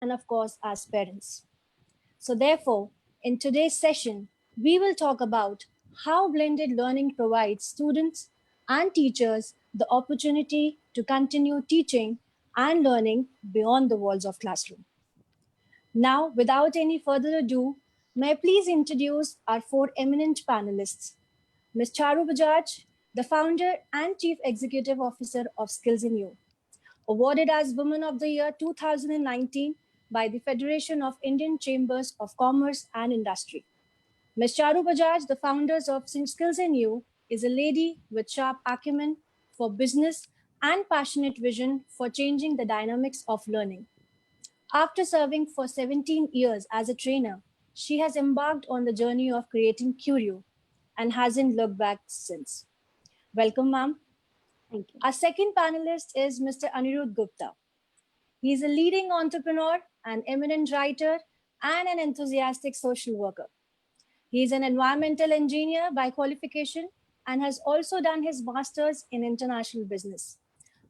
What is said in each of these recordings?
and of course, as parents. So, therefore, in today's session, we will talk about how blended learning provides students and teachers the opportunity to continue teaching and learning beyond the walls of classroom. Now, without any further ado, may I please introduce our four eminent panelists. Ms. Charu Bajaj, the founder and Chief Executive Officer of Skills in You, awarded as Woman of the Year 2019 by the Federation of Indian Chambers of Commerce and Industry. Ms. Charu Bajaj, the founders of Skills in You, is a lady with sharp acumen for business and passionate vision for changing the dynamics of learning. After serving for 17 years as a trainer, she has embarked on the journey of creating Curio and hasn't looked back since. Welcome, ma'am. Thank you. Our second panelist is Mr. Anirudh Gupta. He is a leading entrepreneur, an eminent writer, and an enthusiastic social worker. He is an environmental engineer by qualification and has also done his master's in international business.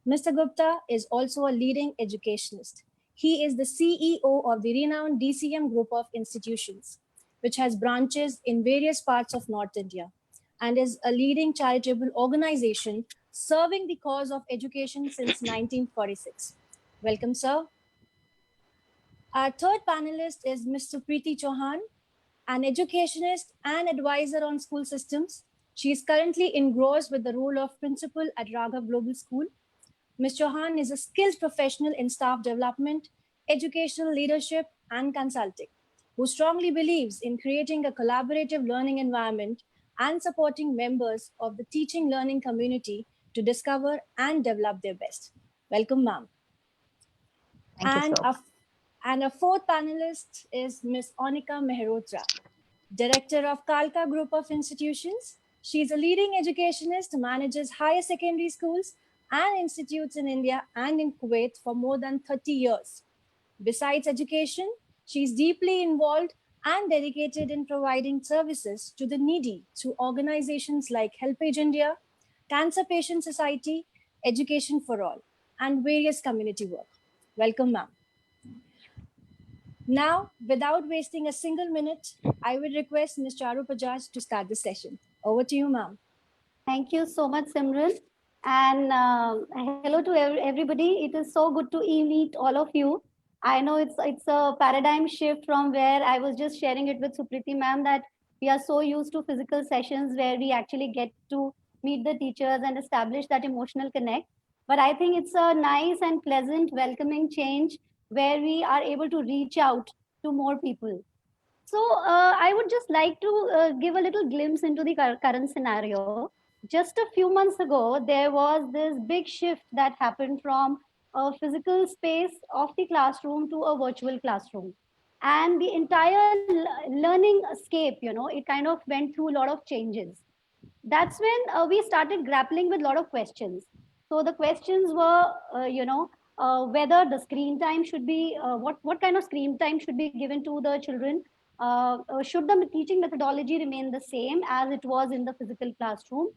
Mr. Gupta is also a leading educationist. He is the CEO of the renowned DCM Group of Institutions, which has branches in various parts of North India, and is a leading charitable organization serving the cause of education since 1946. Welcome, sir. Our third panelist is Ms. Supriti Chauhan, an educationist and advisor on school systems. She is currently engrossed with the role of principal at Raghav Global School. Ms. Chauhan is a skilled professional in staff development, educational leadership, and consulting, who strongly believes in creating a collaborative learning environment and supporting members of the teaching learning community to discover and develop their best. Welcome, ma'am. Thank you, sir. And a fourth panelist is Ms. Onika Mehrotra, Director of Kalka Group of Institutions. She is a leading educationist, manages higher secondary schools and institutes in India and in Kuwait for more than 30 years. Besides education, she is deeply involved and dedicated in providing services to the needy through organizations like HelpAge India, Cancer Patient Society, Education for All, and various community work. Welcome, ma'am. Now, without wasting a single minute, I would request Ms. Charu Bajaj to start the session. Over to you, ma'am. Thank you so much, Simran. And hello to everybody. It is so good to meet all of you. I know it's a paradigm shift from where I was just sharing it with Supriti ma'am that we are so used to physical sessions where we actually get to meet the teachers and establish that emotional connect. But I think it's a nice and pleasant, welcoming change where we are able to reach out to more people. So I would just like to give a little glimpse into the current scenario. Just a few months ago, there was this big shift that happened from a physical space of the classroom to a virtual classroom. And the entire learning scape, it kind of went through a lot of changes. That's when we started grappling with a lot of questions. So the questions were, whether the screen time should be, what kind of screen time should be given to the children? Should the teaching methodology remain the same as it was in the physical classroom?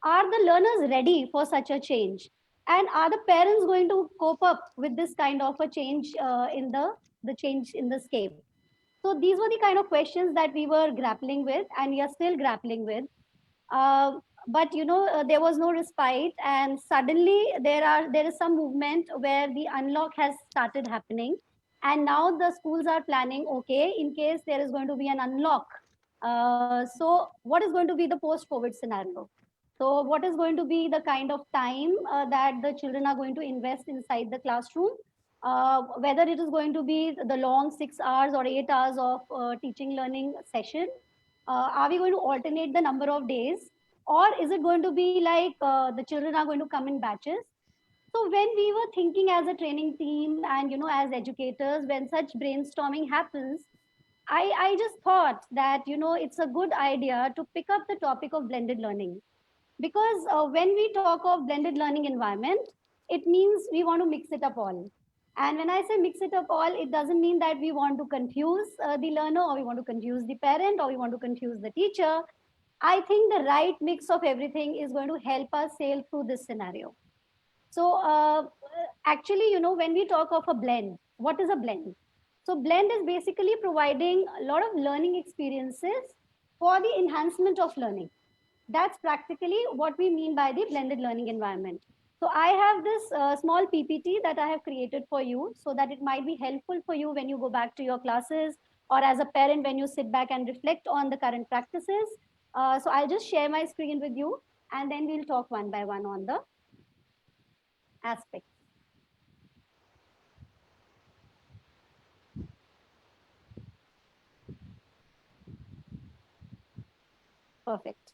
Are the learners ready for such a change? And are the parents going to cope up with this kind of a change in the change in the scape? So these were the kind of questions that we were grappling with, and we are still grappling with. But there was no respite, and suddenly there is some movement where the unlock has started happening, and now the schools are planning, okay, in case there is going to be an unlock, so what is going to be the post COVID scenario? So what is going to be the kind of time that the children are going to invest inside the classroom? Whether it is going to be the long 6 hours or 8 hours of teaching learning session, are we going to alternate the number of days, or is it going to be like the children are going to come in batches? So when we were thinking as a training team and as educators, when such brainstorming happens, I just thought that it's a good idea to pick up the topic of blended learning, because when we talk of blended learning environment, it means we want to mix it up all. And when I say mix it up all, it doesn't mean that we want to confuse the learner, or we want to confuse the parent, or we want to confuse the teacher. I think the right mix of everything is going to help us sail through this scenario. So actually, when we talk of a blend, what is a blend? So Blend is basically providing a lot of learning experiences for the enhancement of learning. That's practically what we mean by the blended learning environment. So I have this small PPT that I have created for you so that it might be helpful for you when you go back to your classes, or as a parent when you sit back and reflect on the current practices. So I'll just share my screen with you, and then we'll talk one by one on the aspects. Perfect.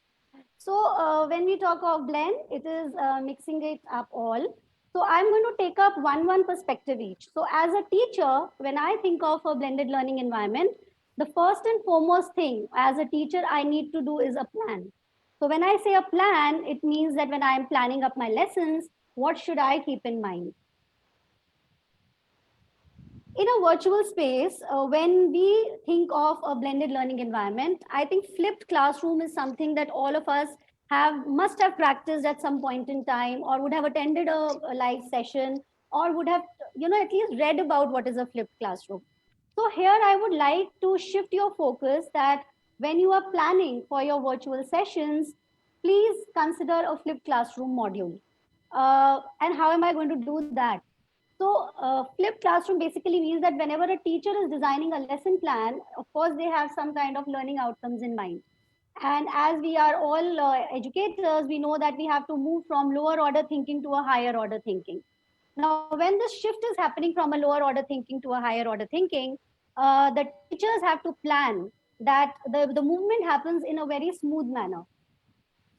So when we talk of blend, it is mixing it up all. So I'm going to take up one perspective each. So as a teacher, when I think of a blended learning environment, the first and foremost thing as a teacher I need to do is a plan. So when I say a plan, it means that when I'm planning up my lessons, what should I keep in mind? In a virtual space, when we think of a blended learning environment, I think flipped classroom is something that all of us have must have practiced at some point in time, or would have attended a live session, or would have at least read about what is a flipped classroom. So here I would like to shift your focus that when you are planning for your virtual sessions, please consider a flipped classroom module. And how am I going to do that? So, flipped classroom basically means that whenever a teacher is designing a lesson plan, of course, they have some kind of learning outcomes in mind. And as we are all educators, we know that we have to move from lower order thinking to a higher order thinking. Now, when this shift is happening from a lower order thinking to a higher order thinking, the teachers have to plan that the movement happens in a very smooth manner.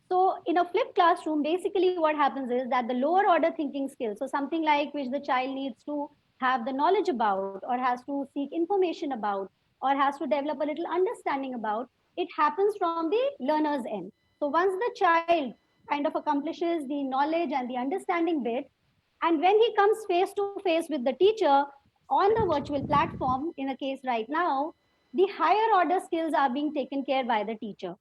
So in a flipped classroom, basically what happens is that the lower order thinking skills, so something like which the child needs to have the knowledge about, or has to seek information about, or has to develop a little understanding about, it happens from the learner's end. So once the child kind of accomplishes the knowledge and the understanding bit, and when he comes face to face with the teacher on the virtual platform, in a case right now, the higher order skills are being taken care by the teacher.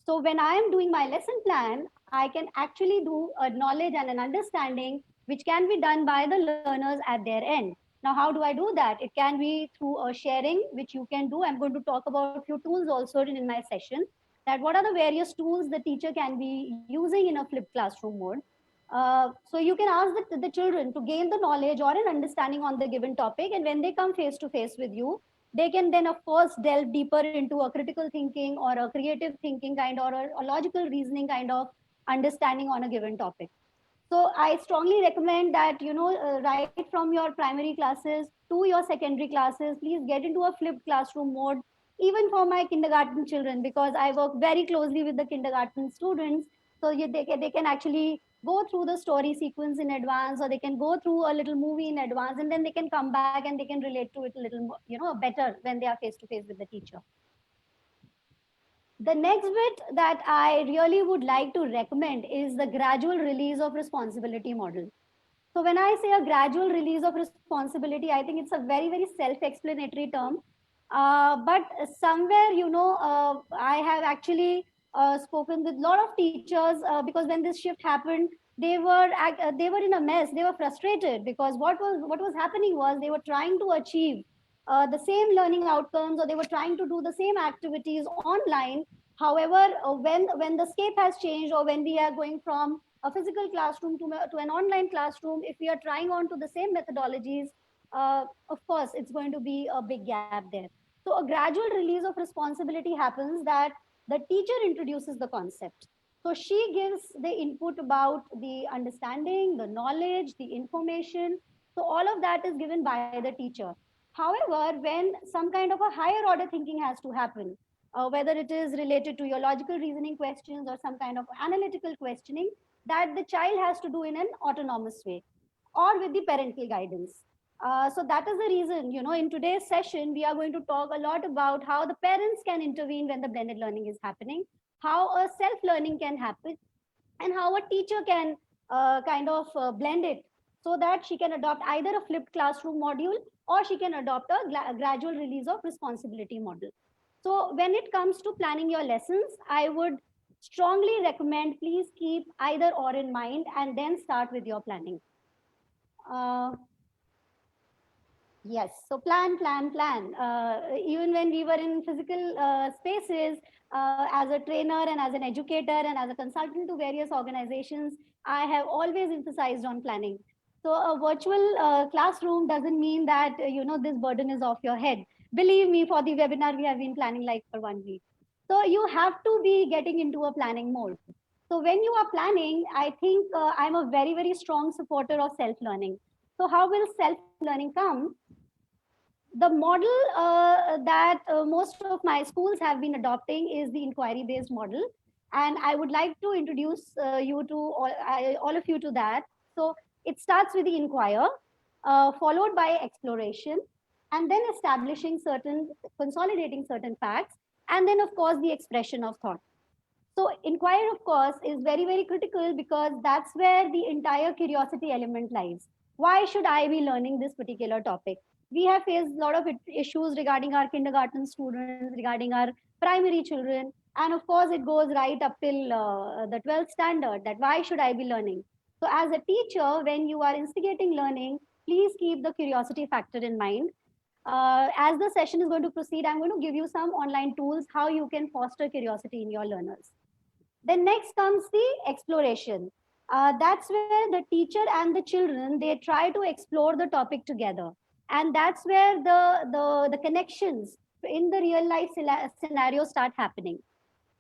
So when I am doing my lesson plan, I can actually do a knowledge and an understanding which can be done by the learners at their end. Now, how do I do that? It can be through a sharing, which you can do. I'm going to talk about a few tools also in my session. That what are the various tools the teacher can be using in a flipped classroom mode. So you can ask the children to gain the knowledge or an understanding on the given topic, and when they come face to face with you, they can then of course delve deeper into a critical thinking or a creative thinking kind, or a logical reasoning kind of understanding on a given topic. So I strongly recommend that right from your primary classes to your secondary classes, please get into a flipped classroom mode, even for my kindergarten children, because I work very closely with the kindergarten students. So they can actually go through the story sequence in advance, or they can go through a little movie in advance, and then they can come back and they can relate to it a little more, better when they are face to face with the teacher. The next bit that I really would like to recommend is the gradual release of responsibility model. So when I say a gradual release of responsibility, I think it's a very, very self-explanatory term. But somewhere, I have actually spoken with a lot of teachers, because when this shift happened, they were in a mess. They were frustrated because what was happening was they were trying to achieve the same learning outcomes, or they were trying to do the same activities online. However, when the scape has changed, or when we are going from a physical classroom to an online classroom, if we are trying on to the same methodologies, of course, it's going to be a big gap there. So a gradual release of responsibility happens that the teacher introduces the concept. So she gives the input about the understanding, the knowledge, the information. So all of that is given by the teacher. However, when some kind of a higher order thinking has to happen, whether it is related to your logical reasoning questions or some kind of analytical questioning, that the child has to do in an autonomous way or with the parental guidance. So that is the reason, in today's session, we are going to talk a lot about how the parents can intervene when the blended learning is happening, how a self-learning can happen, and how a teacher can kind of blend it so that she can adopt either a flipped classroom module, or she can adopt a gradual release of responsibility model. So when it comes to planning your lessons, I would strongly recommend please keep either or in mind and then start with your planning. Uh, Yes, so plan, plan, plan. Even when we were in physical spaces, as a trainer and as an educator and as a consultant to various organizations, I have always emphasized on planning. So a virtual classroom doesn't mean that, this burden is off your head. Believe me, for the webinar, we have been planning like for 1 week. So you have to be getting into a planning mode. So when you are planning, I think I'm a very, very strong supporter of self-learning. So how will self-learning come? The model that most of my schools have been adopting is the inquiry based model, and I would like to introduce you to all of you to that. So it starts with the inquire, followed by exploration, and then establishing certain, consolidating certain facts, and then of course the expression of thought. So inquire, of course, is very, very critical because that's where the entire curiosity element lies. Why should I be learning this particular topic? We have faced a lot of issues regarding our kindergarten students, regarding our primary children, and of course, it goes right up till the 12th standard, that why should I be learning? So as a teacher, when you are instigating learning, please keep the curiosity factor in mind. As the session is going to proceed, I'm going to give you some online tools how you can foster curiosity in your learners. Then next comes the exploration. That's where the teacher and the children, they try to explore the topic together, and that's where the connections in the real life scenario start happening.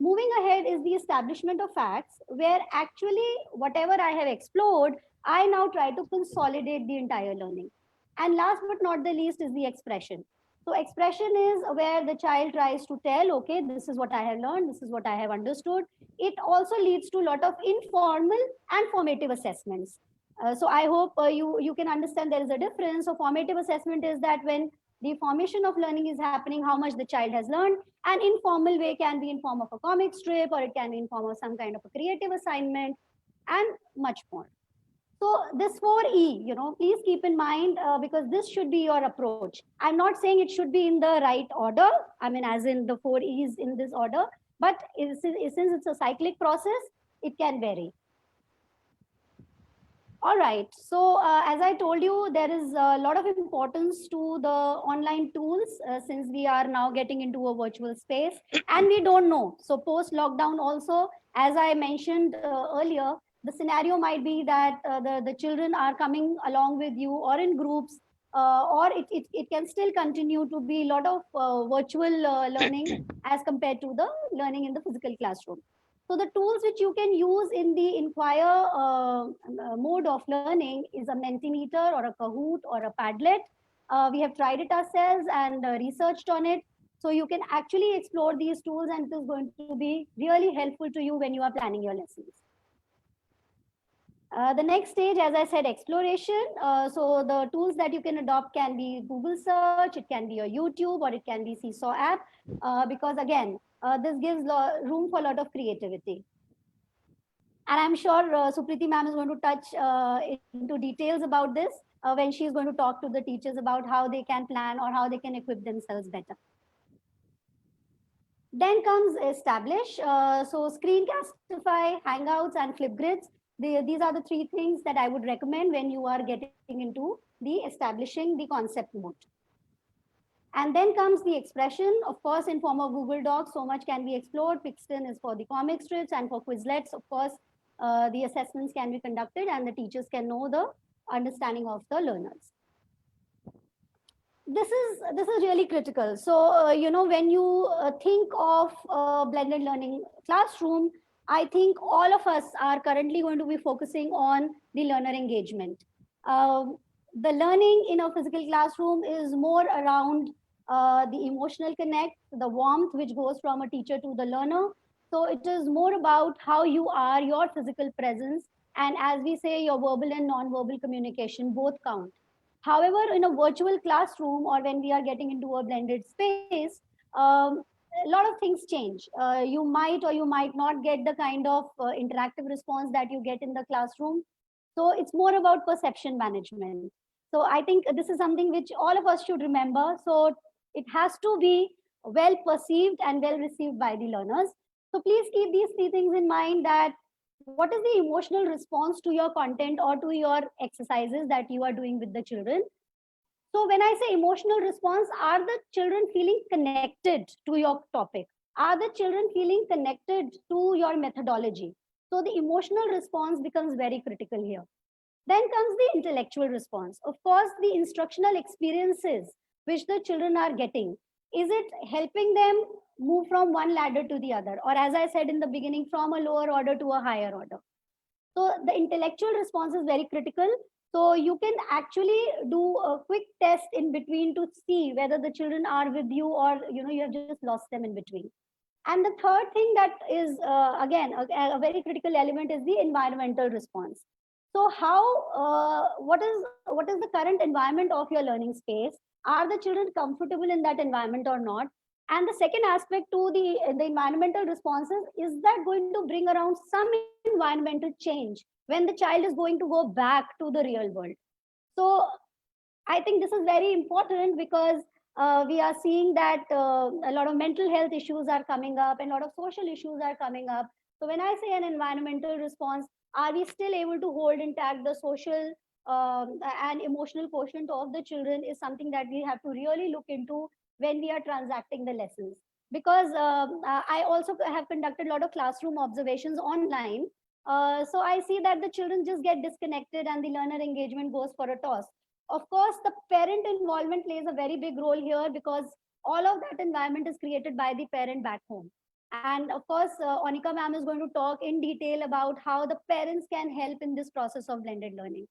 Moving ahead is the establishment of facts, where actually whatever I have explored, I now try to consolidate the entire learning. And last but not the least is the expression. So expression is where the child tries to tell, okay, this is what I have learned, this is what I have understood. It also leads to a lot of informal and formative assessments. So I hope you can understand there is a difference. So formative assessment is that when the formation of learning is happening, how much the child has learned. An informal way can be in form of a comic strip, or it can be in form of some kind of a creative assignment, and much more. So this 4E, please keep in mind, because this should be your approach. I'm not saying it should be in the right order. I mean, as in the 4Es in this order, but since it's a cyclic process, it can vary. All right. So as I told you, there is a lot of importance to the online tools since we are now getting into a virtual space and we don't know. So post lockdown also, as I mentioned earlier, the scenario might be that the children are coming along with you or in groups, or it can still continue to be a lot of virtual learning as compared to the learning in the physical classroom. So the tools which you can use in the Inquire mode of learning is a Mentimeter or a Kahoot or a Padlet. We have tried it ourselves and researched on it. So you can actually explore these tools, and it is going to be really helpful to you when you are planning your lessons. The next stage, as I said, exploration. So the tools that you can adopt can be Google search, it can be your YouTube, or it can be Seesaw app, because again, this gives room for a lot of creativity. And I'm sure Supriti ma'am is going to touch into details about this when she's going to talk to the teachers about how they can plan or how they can equip themselves better. Then comes establish. So Screencastify, Hangouts, and Flipgrids. These are the three things that I would recommend when you are getting into the establishing the concept mode. And then comes the expression, of course, in form of Google Docs, so much can be explored. Pixton is for the comic strips, and for Quizlets, of course, the assessments can be conducted and the teachers can know the understanding of the learners. This is really critical. So, when you think of blended learning classroom, I think all of us are currently going to be focusing on the learner engagement. The learning in a physical classroom is more around the emotional connect, the warmth which goes from a teacher to the learner. So it is more about how you are, your physical presence, and as we say, your verbal and non-verbal communication both count. However, in a virtual classroom or when we are getting into a blended space, a lot of things change. You might or you might not get the kind of interactive response that you get in the classroom. So it's more about perception management. So I think this is something which all of us should remember. So it has to be well perceived and well received by the learners. So please keep these three things in mind, that what is the emotional response to your content or to your exercises that you are doing with the children. So when I say emotional response, are the children feeling connected to your topic? Are the children feeling connected to your methodology? So the emotional response becomes very critical here. Then comes the intellectual response. Of course, the instructional experiences which the children are getting, is it helping them move from one ladder to the other? Or as I said in the beginning, from a lower order to a higher order? So the intellectual response is very critical. So you can actually do a quick test in between to see whether the children are with you, or you have just lost them in between. And the third thing that is again a very critical element is the environmental response. So how what is the current environment of your learning space? Are the children comfortable in that environment or not? And the second aspect to the environmental responses, is that going to bring around some environmental change when the child is going to go back to the real world? So I think this is very important, because we are seeing that a lot of mental health issues are coming up and a lot of social issues are coming up. So when I say an environmental response, are we still able to hold intact the social and emotional quotient of the children, is something that we have to really look into when we are transacting the lessons. Because I also have conducted a lot of classroom observations online. So I see that the children just get disconnected and the learner engagement goes for a toss. Of course, the parent involvement plays a very big role here, because all of that environment is created by the parent back home. And of course, Onika ma'am is going to talk in detail about how the parents can help in this process of blended learning.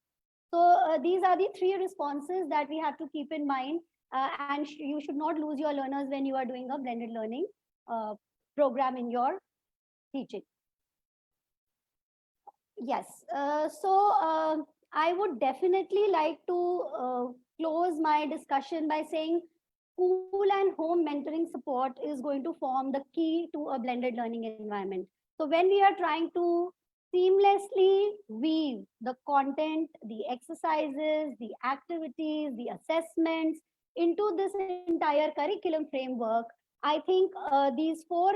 So these are the three responses that we have to keep in mind, and you should not lose your learners when you are doing a blended learning uh, program in your teaching. Yes. I would definitely like to close my discussion by saying school and home mentoring support is going to form the key to a blended learning environment. So when we are trying to seamlessly weave the content, the exercises, the activities, the assessments into this entire curriculum framework, I think these four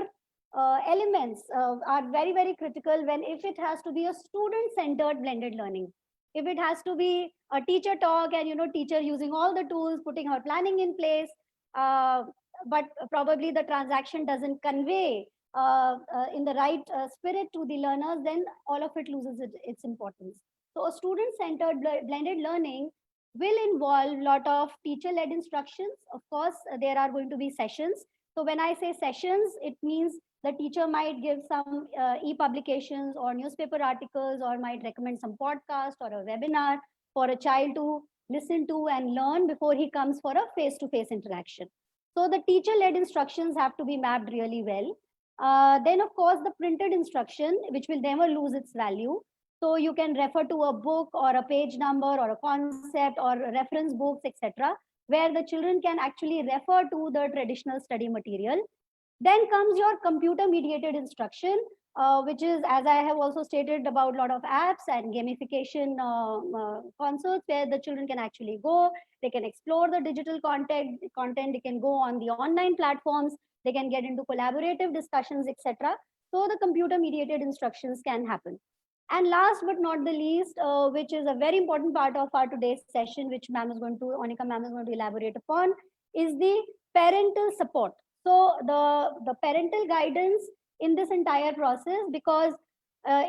elements are very, very critical, when if it has to be a student centered blended learning, if it has to be a teacher talk and teacher using all the tools, putting her planning in place, uh, but probably the transaction doesn't convey in the right spirit to the learners, then all of it loses its importance. So a student centered blended learning will involve a lot of teacher led instructions. Of course, there are going to be sessions. So when I say sessions, it means the teacher might give some e-publications or newspaper articles, or might recommend some podcast or a webinar for a child to listen to and learn before he comes for a face-to-face interaction. So the teacher-led instructions have to be mapped really well. Then, of course, the printed instruction, which will never lose its value. So you can refer to a book or a page number or a concept or reference books, etc., where the children can actually refer to the traditional study material. Then comes your computer mediated instruction, which is, as I have also stated, about a lot of apps and gamification consoles, where the children can actually go, they can explore the digital content, they can go on the online platforms, they can get into collaborative discussions, etc. So the computer mediated instructions can happen. And last but not the least, which is a very important part of our today's session, which Onika ma'am is going to elaborate upon, is the parental support. So the parental guidance in this entire process, because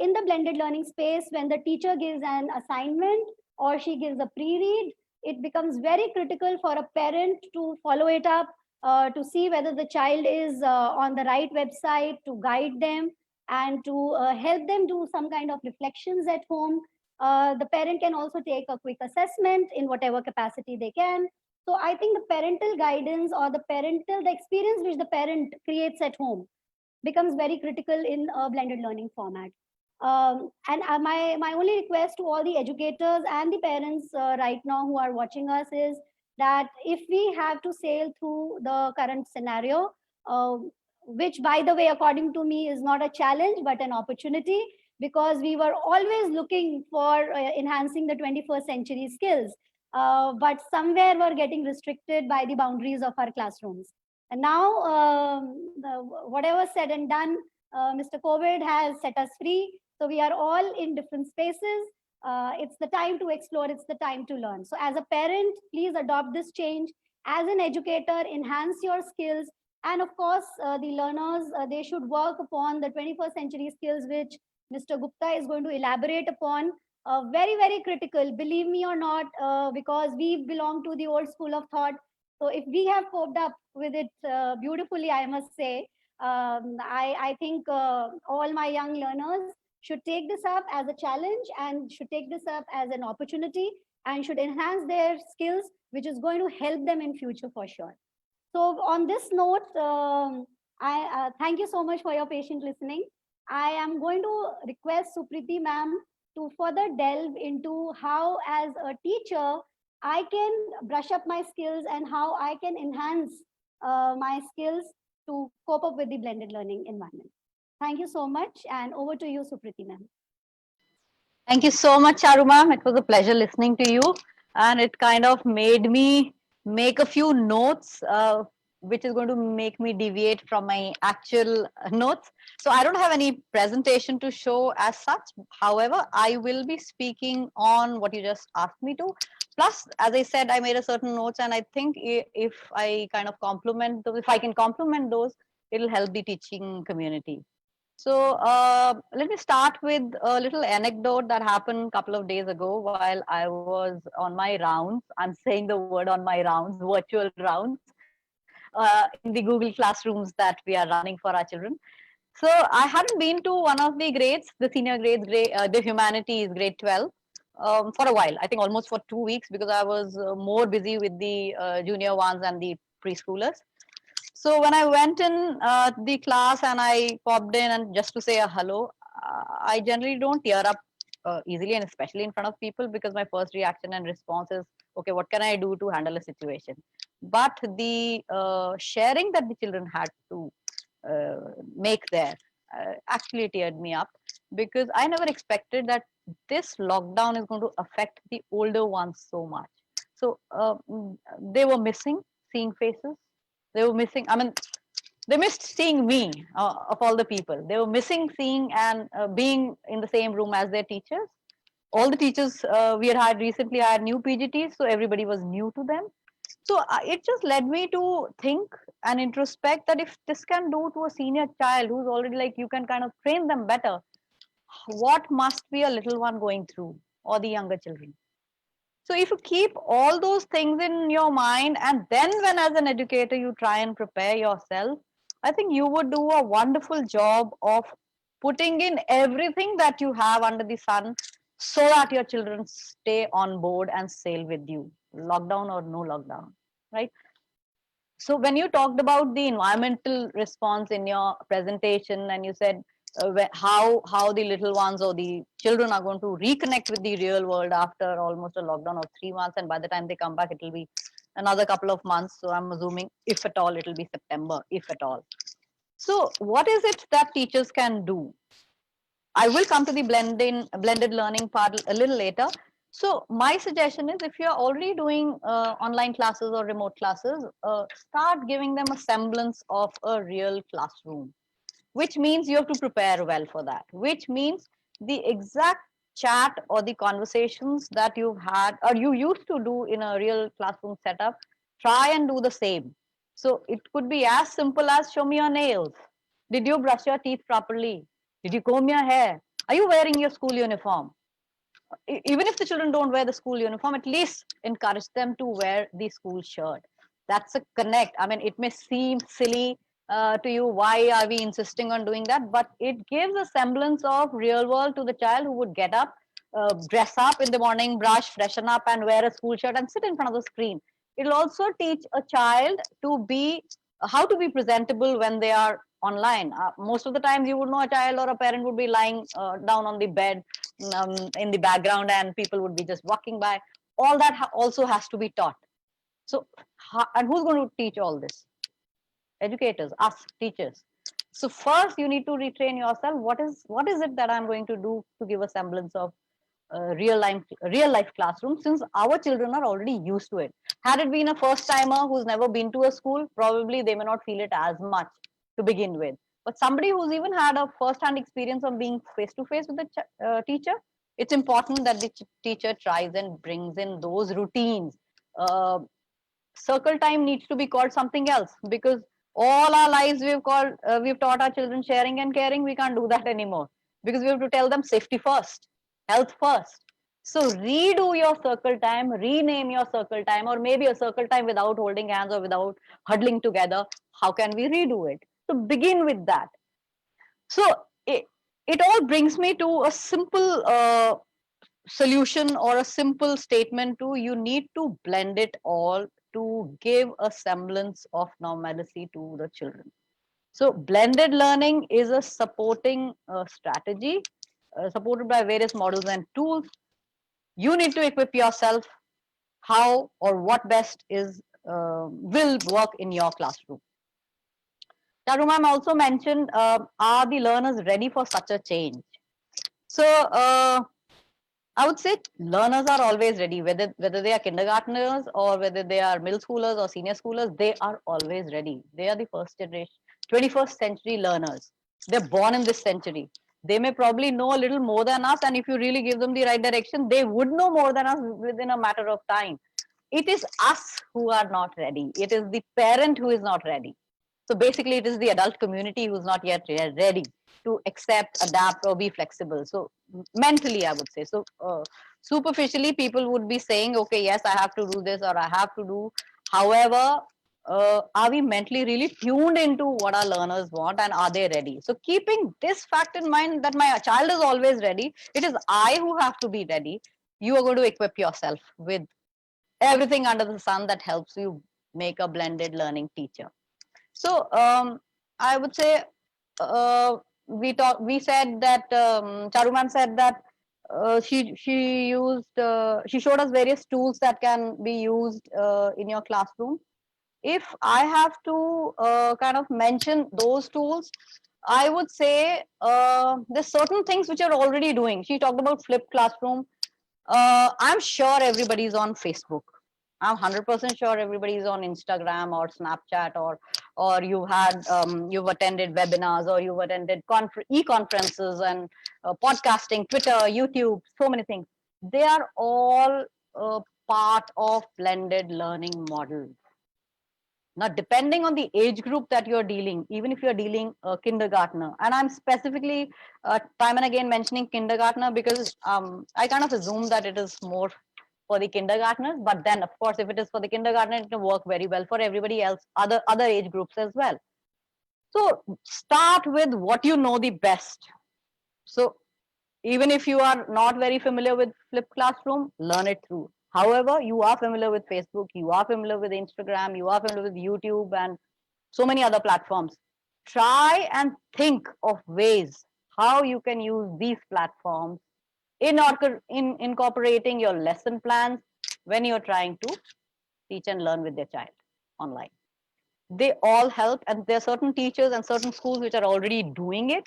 in the blended learning space, when the teacher gives an assignment or she gives a pre-read, it becomes very critical for a parent to follow it up, to see whether the child is on the right website, to guide them and to help them do some kind of reflections at home. The parent can also take a quick assessment in whatever capacity they can. So I think the parental guidance, or the experience which the parent creates at home, becomes very critical in a blended learning format. And my only request to all the educators and the parents right now who are watching us is that if we have to sail through the current scenario, uh, which by the way, according to me, is not a challenge but an opportunity, because we were always looking for enhancing the 21st century skills, but somewhere we're getting restricted by the boundaries of our classrooms. And now, whatever said and done, Mr. COVID has set us free. So we are all in different spaces. It's the time to explore. It's the time to learn. So as a parent, please adopt this change. As an educator, enhance your skills. And of course, the learners, they should work upon the 21st century skills, which Mr. Gupta is going to elaborate upon. Very, very critical, believe me or not, because we belong to the old school of thought. So if we have coped up with it beautifully, I must say, I think all my young learners should take this up as a challenge and should take this up as an opportunity and should enhance their skills, which is going to help them in future for sure. So on this note, I thank you so much for your patient listening. I am going to request Supriti ma'am to further delve into how, as a teacher, I can brush up my skills and how I can enhance my skills to cope up with the blended learning environment. Thank you so much, and over to you, Supriti ma'am. Thank you so much, Charu ma'am. It was a pleasure listening to you, and it kind of made me make a few notes, which is going to make me deviate from my actual notes. So I don't have any presentation to show as such. However, I will be speaking on what you just asked me to. Plus, as I said, I made a certain notes, and I think if I kind of complement those, if I can complement those, it'll help the teaching community. So let me start with a little anecdote that happened a couple of days ago while I was on my rounds. I'm saying the word on my rounds, virtual rounds, in the Google Classrooms that we are running for our children. So I hadn't been to one of the grades, the senior grades, the humanities, grade 12, for a while. I think almost for 2 weeks because I was more busy with the junior ones and the preschoolers. So when I went in the class and I popped in and just to say a hello, I generally don't tear up easily, and especially in front of people, because my first reaction and response is, okay, what can I do to handle a situation? But the sharing that the children had to make there actually teared me up, because I never expected that this lockdown is going to affect the older ones so much. So they were missing seeing faces. They were missing, I mean, they missed seeing me, of all the people. They were missing seeing and being in the same room as their teachers. All the teachers we had recently hired new PGTs, so everybody was new to them. So it just led me to think and introspect that if this can do to a senior child who's already, like, you can kind of train them better, what must be a little one going through, or the younger children? So if you keep all those things in your mind, and then when as an educator you try and prepare yourself, I think you would do a wonderful job of putting in everything that you have under the sun so that your children stay on board and sail with you, lockdown or no lockdown, right? So when you talked about the environmental response in your presentation, and you said how the little ones or the children are going to reconnect with the real world after almost a lockdown of 3 months, and by the time they come back, it will be another couple of months. So I'm assuming, if at all, it will be September, if at all. So what is it that teachers can do? I will come to the blended learning part a little later. So my suggestion is, if you're already doing online classes or remote classes, start giving them a semblance of a real classroom, which means you have to prepare well for that, which means the exact chat or the conversations that you've had or you used to do in a real classroom setup, try and do the same. So it could be as simple as, show me your nails. Did you brush your teeth properly? Did you comb your hair? Are you wearing your school uniform? Even if the children don't wear the school uniform, at least encourage them to wear the school shirt. That's a connect. I mean, it may seem silly to you, why are we insisting on doing that, but it gives a semblance of real world to the child, who would get up, dress up in the morning, brush, freshen up, and wear a school shirt and sit in front of the screen. It'll also teach a child to be how to be presentable when they are online. Most of the times you would know a child or a parent would be lying down on the bed in the background, and people would be just walking by. All that also has to be taught. So and who's going to teach all this? Educators, us teachers. So first you need to retrain yourself. What is it that I'm going to do to give a semblance of real life classroom, since our children are already used to it. Had it been a first timer who's never been to a school, probably they may not feel it as much to begin with. But somebody who's even had a first hand experience of being face to face with the teacher, it's important that the teacher tries and brings in those routines. Uh, Circle time needs to be called something else, because all our lives we've taught our children sharing and caring. We can't do that anymore, because we have to tell them safety first, health first. So redo your circle time, rename your circle time, or maybe a circle time without holding hands or without huddling together. How can we redo it? So begin with that. So it all brings me to a simple solution or a simple statement to: you need to blend it all to give a semblance of normalcy to the children. So blended learning is a supporting strategy supported by various models and tools. You need to equip yourself how or what best is will work in your classroom. Charu ma'am also mentioned, are the learners ready for such a change? So I would say learners are always ready, whether they are kindergartners or whether they are middle schoolers or senior schoolers. They are always ready. They are the first generation, 21st century learners. They're born in this century. They may probably know a little more than us, and if you really give them the right direction, they would know more than us within a matter of time. It is us who are not ready. It is the parent who is not ready. So basically, it is the adult community who's not yet ready to accept, adapt, or be flexible. So mentally, I would say. So superficially, people would be saying, okay, yes, I have to do this or I have to do. However, are we mentally really tuned into what our learners want, and are they ready? So keeping this fact in mind, that my child is always ready, it is I who have to be ready. You are going to equip yourself with everything under the sun that helps you make a blended learning teacher. So I would say we said that Charu ma'am said that she showed us various tools that can be used in your classroom. If I have to kind of mention those tools, I would say there's certain things which are already doing. She talked about flipped classroom. I'm sure everybody's on Facebook. I'm 100% sure everybody's on Instagram or Snapchat, or you've attended webinars, or you've attended e-conferences and podcasting, Twitter, YouTube, so many things. They are all part of blended learning model. Now, depending on the age group that you're dealing, even if you're dealing a kindergartner, and I'm specifically time and again mentioning kindergartner because I kind of assume that it is more for the kindergartners, but then of course, if it is for the kindergartner, it can work very well for everybody else, other age groups as well. So start with what you know the best. So even if you are not very familiar with flipped classroom, learn it through. However, you are familiar with Facebook, you are familiar with Instagram, you are familiar with YouTube and so many other platforms. Try and think of ways how you can use these platforms in incorporating your lesson plans when you're trying to teach and learn with their child online. They all help, and there are certain teachers and certain schools which are already doing it.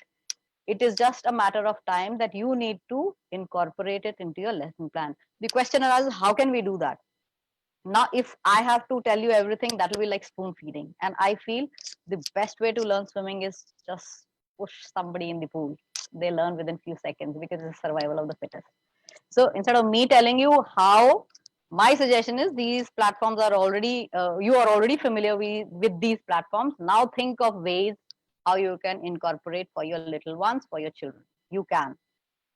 It is just a matter of time that you need to incorporate it into your lesson plan. The question arises, how can we do that? Now, if I have to tell you everything, that will be like spoon feeding. And I feel the best way to learn swimming is just push somebody in the pool. They learn within few seconds because it's survival of the fittest. So instead of me telling you how, my suggestion is these platforms are already, you are already familiar with these platforms. Now think of ways how you can incorporate for your little ones, for your children. You can.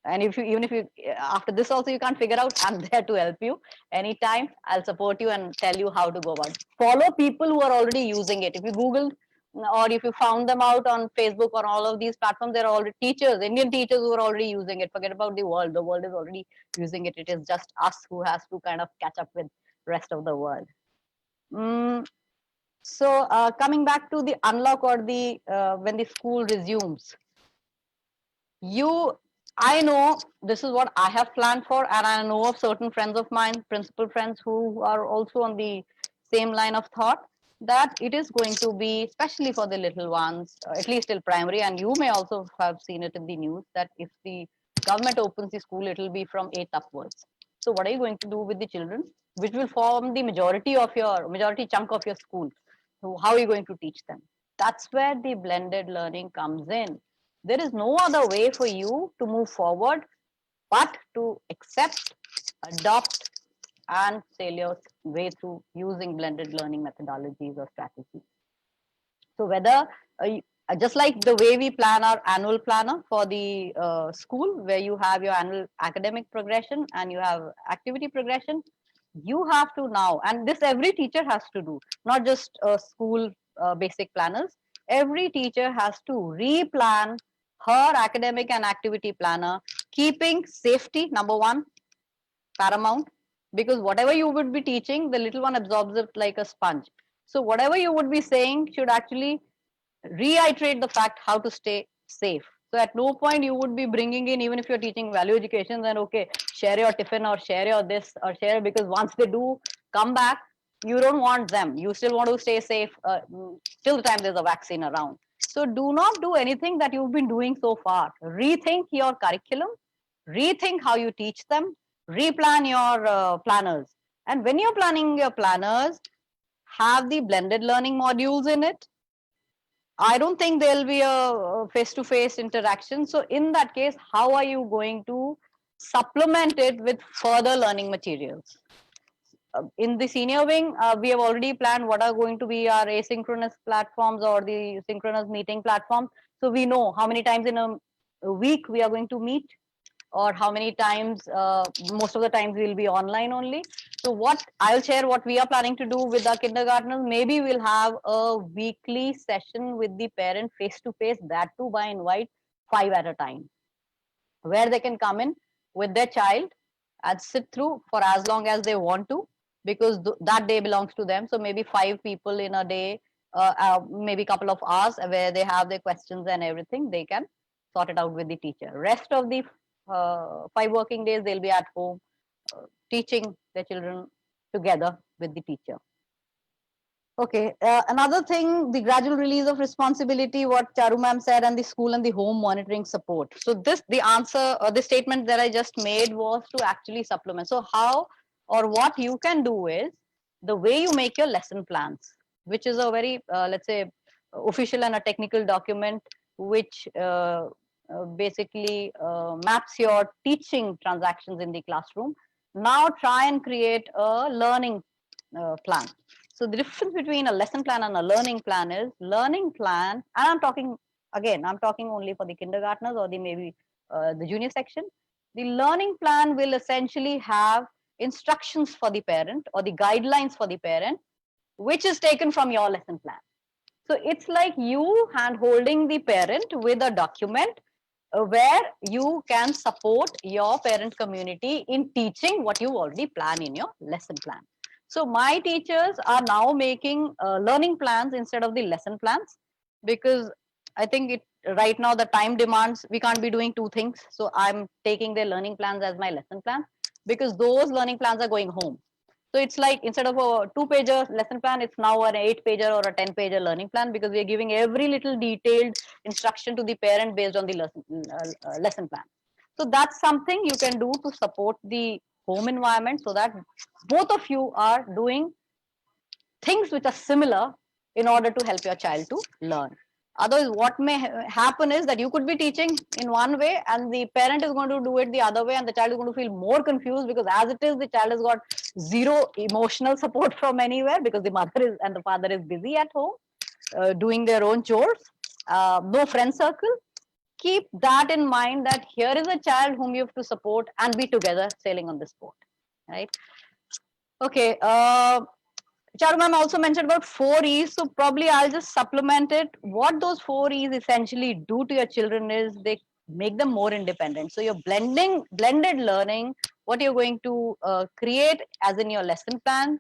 And if you, even if you, after this also you can't figure out, I'm there to help you anytime. I'll support you and tell you how to go about it. Follow people who are already using it. If you Googled or if you found them out on Facebook or all of these platforms, there are already teachers, Indian teachers who are already using it. Forget about the world. The world is already using it. It is just us who has to kind of catch up with rest of the world. So coming back to the unlock or the when the school resumes, I know this is what I have planned for, and I know of certain friends of mine, principal friends, who are also on the same line of thought, that it is going to be, especially for the little ones, at least till primary, and you may also have seen it in the news, that if the government opens the school, it will be from 8 upwards. So what are you going to do with the children, which will form the majority chunk of your school? So how are you going to teach them? That's where the blended learning comes in. There is no other way for you to move forward but to accept, adopt, and sail your way through using blended learning methodologies or strategies. So whether just like the way we plan our annual planner for the school, where you have your annual academic progression and you have activity progression, you have to now, and this every teacher has to do, not just school basic planners. Every teacher has to replan her academic and activity planner, keeping safety number one paramount, because whatever you would be teaching, the little one absorbs it like a sponge. So whatever you would be saying should actually reiterate the fact how to stay safe. So at no point you would be bringing in, even if you're teaching value education, then okay, share your tiffin or share your this or share, because once they do come back, you don't want them. You still want to stay safe till the time there's a vaccine around. So do not do anything that you've been doing so far. Rethink your curriculum, rethink how you teach them, replan your planners. And when you're planning your planners, have the blended learning modules in it. I don't think there'll be a face-to-face interaction. So in that case, how are you going to supplement it with further learning materials? In the senior wing, we have already planned what are going to be our asynchronous platforms or the synchronous meeting platforms. So we know how many times in a week we are going to meet, or how many times, most of the times we'll be online only. So what I'll share what we are planning to do with our kindergartners. Maybe we'll have a weekly session with the parent face to face, that too by invite 5 at a time, where they can come in with their child and sit through for as long as they want to, because that day belongs to them. So maybe 5 people in a day, maybe a couple of hours, where they have their questions and everything, they can sort it out with the teacher. Rest of the 5 working days, they'll be at home teaching their children together with the teacher. Okay, another thing, the gradual release of responsibility, what Charu ma'am said, and the school and the home monitoring support. So this, the answer or the statement that I just made was to actually supplement. So how or what you can do is the way you make your lesson plans, which is a very, let's say, official and a technical document, which basically maps your teaching transactions in the classroom. Now try and create a learning plan. So the difference between a lesson plan and a learning plan is, learning plan, and I'm talking only for the kindergartners or the maybe the junior section. The learning plan will essentially have instructions for the parent or the guidelines for the parent, which is taken from your lesson plan. So it's like you hand holding the parent with a document where you can support your parent community in teaching what you already plan in your lesson plan. So my teachers are now making learning plans instead of the lesson plans, because I think it right now the time demands, we can't be doing 2 things. So I'm taking their learning plans as my lesson plan, because those learning plans are going home. So it's like, instead of a 2-pager lesson plan, it's now an 8-pager or a 10-pager learning plan, because we're giving every little detailed instruction to the parent based on the lesson plan. So that's something you can do to support the home environment, so that both of you are doing things which are similar in order to help your child to learn. Otherwise, what may happen is that you could be teaching in one way and the parent is going to do it the other way, and the child is going to feel more confused, because as it is, the child has got zero emotional support from anywhere, because the mother is and the father is busy at home doing their own chores, no friend circle. Keep that in mind, that here is a child whom you have to support and be together sailing on this boat, right? Okay. Charu ma'am also mentioned about 4 E's, so probably I'll just supplement it. What those 4 E's essentially do to your children is they make them more independent. So you're blended learning, what you're going to create as in your lesson plan,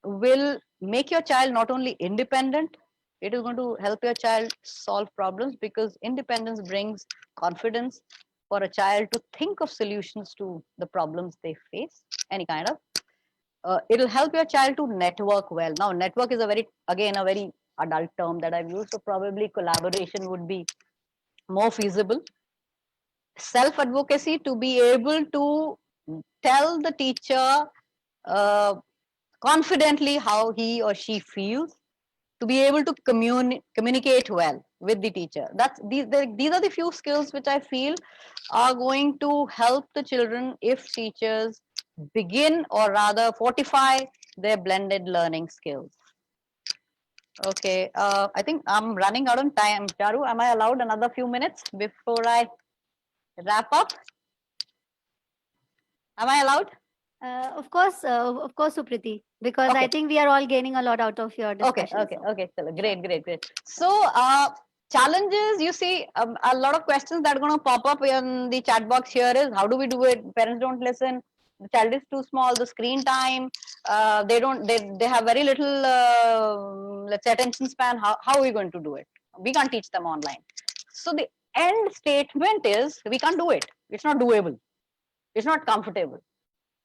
will make your child not only independent, it is going to help your child solve problems, because independence brings confidence for a child to think of solutions to the problems they face, any kind of. It'll help your child to network well. Now, network is a very adult term that I've used, so probably collaboration would be more feasible. Self-advocacy, to be able to tell the teacher confidently how he or she feels, to be able to communicate well with the teacher. These are the few skills which I feel are going to help the children if teachers begin, or rather fortify, their blended learning skills. Okay, I think I'm running out of time. Charu, am I allowed another few minutes before I wrap up? Am I allowed? Of course, Supriti, because I Okay. think we are all gaining a lot out of your Okay, discussion. okay, okay. Great. So, challenges, you see, a lot of questions that are going to pop up in the chat box here is, how do we do it? Parents don't listen. The child is too small. The screen time, they have very little, let's say, attention span. How are we going to do it? We can't teach them online. So the end statement is, we can't do it. It's not doable. It's not comfortable.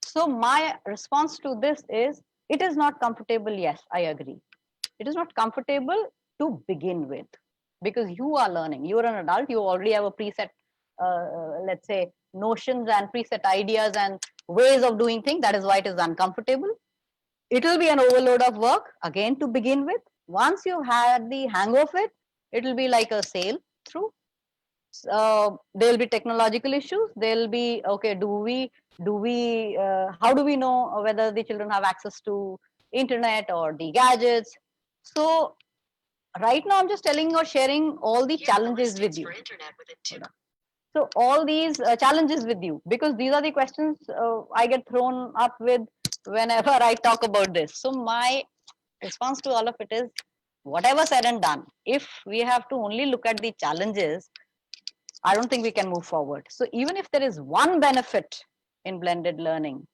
So my response to this is, it is not comfortable. Yes, I agree. It is not comfortable to begin with, because you are learning. You are an adult. You already have a preset, let's say, notions and preset ideas and ways of doing things. That is why it is uncomfortable. It will be an overload of work again to begin with. Once you've had the hang of it, it will be like a sail through. There will be technological issues. There will be, okay, how do we know whether the children have access to internet or the gadgets? So right now I'm just telling or sharing all the challenges with you. So all these challenges with you, because these are the questions I get thrown up with whenever I talk about this. So my response to all of it is, whatever said and done, if we have to only look at the challenges, I don't think we can move forward. So even if there is one benefit in blended learning,